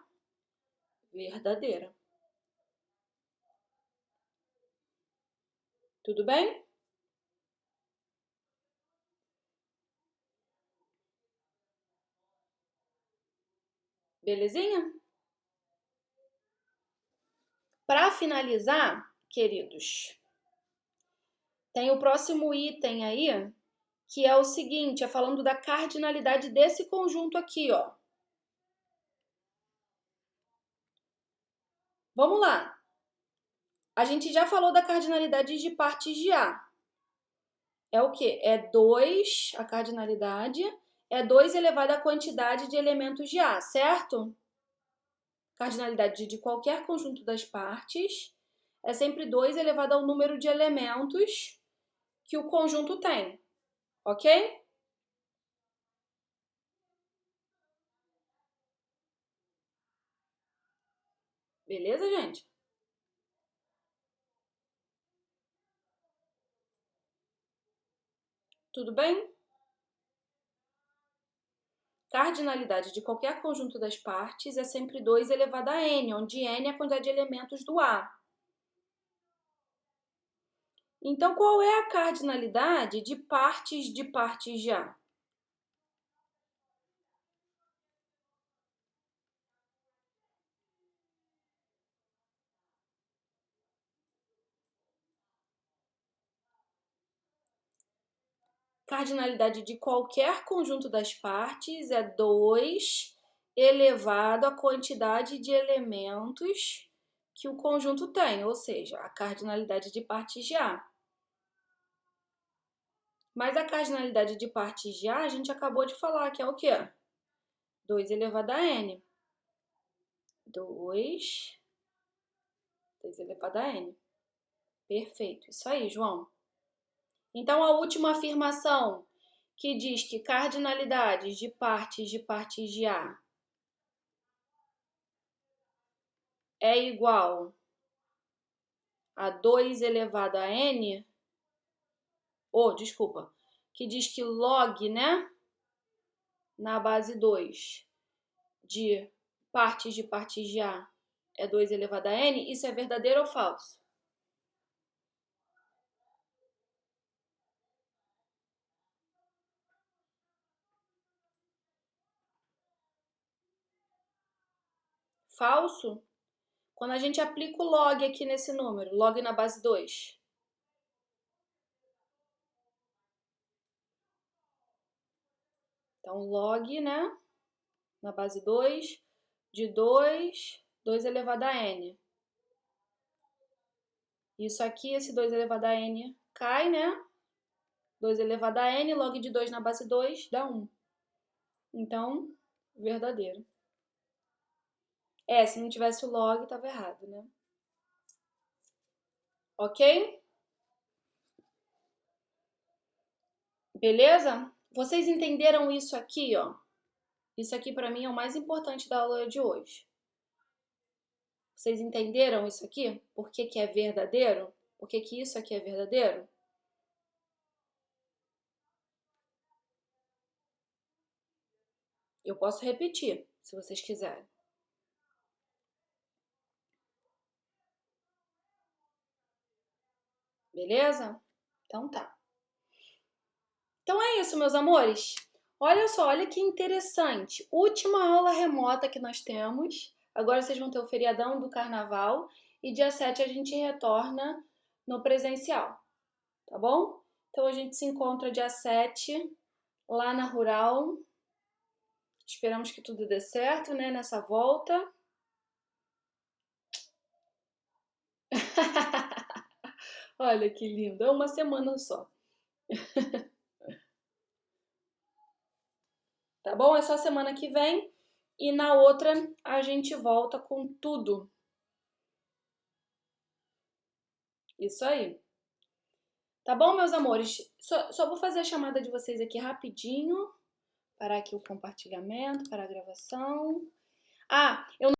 verdadeira. Tudo bem? Belezinha? Para finalizar, queridos, tem o próximo item aí, que é o seguinte, é falando da cardinalidade desse conjunto aqui, ó. Vamos lá. A gente já falou da cardinalidade de partes de A. É o quê? É 2, a cardinalidade, é 2 elevado à quantidade de elementos de A, certo? Cardinalidade de qualquer conjunto das partes é sempre 2 elevado ao número de elementos que o conjunto tem, ok? Beleza, gente? Tudo bem? Cardinalidade de qualquer conjunto das partes é sempre 2 elevado a n, onde n é a quantidade de elementos do A. Então, qual é a cardinalidade de partes de A? Cardinalidade de qualquer conjunto das partes é 2 elevado à quantidade de elementos que o conjunto tem, ou seja, a cardinalidade de partes de A. Mas a cardinalidade de partes de A, a gente acabou de falar, que é o quê? 2 elevado a n. 2 elevado a n. Perfeito, isso aí, João. Então, a última afirmação, que diz que cardinalidades de partes de A é igual a 2 elevado a n, desculpa, que diz que log, né, na base 2 de partes de A é 2 elevado a n, isso é verdadeiro ou falso? Falso? Quando a gente aplica o log aqui nesse número, log na base 2. Então, log, né, na base 2 de 2 elevado a n. Isso aqui, esse 2 elevado a n cai, né? 2 elevado a n, log de 2 na base 2 dá 1. Então, verdadeiro. Se não tivesse o log, estava errado, né? Ok? Beleza? Vocês entenderam isso aqui, ó? Isso aqui para mim é o mais importante da aula de hoje. Vocês entenderam isso aqui? Por que é verdadeiro? Por que isso aqui é verdadeiro? Eu posso repetir, se vocês quiserem. Beleza? Então tá. Então é isso, meus amores. Olha só, olha que interessante. Última aula remota que nós temos. Agora vocês vão ter o feriadão do carnaval. E dia 7 a gente retorna no presencial. Tá bom? Então a gente se encontra dia 7 lá na Rural. Esperamos que tudo dê certo, né? Nessa volta. Olha que lindo. É uma semana só. Tá bom? É só semana que vem. E na outra a gente volta com tudo. Isso aí. Tá bom, meus amores? Só vou fazer a chamada de vocês aqui rapidinho. Parar aqui o compartilhamento, para a gravação. Eu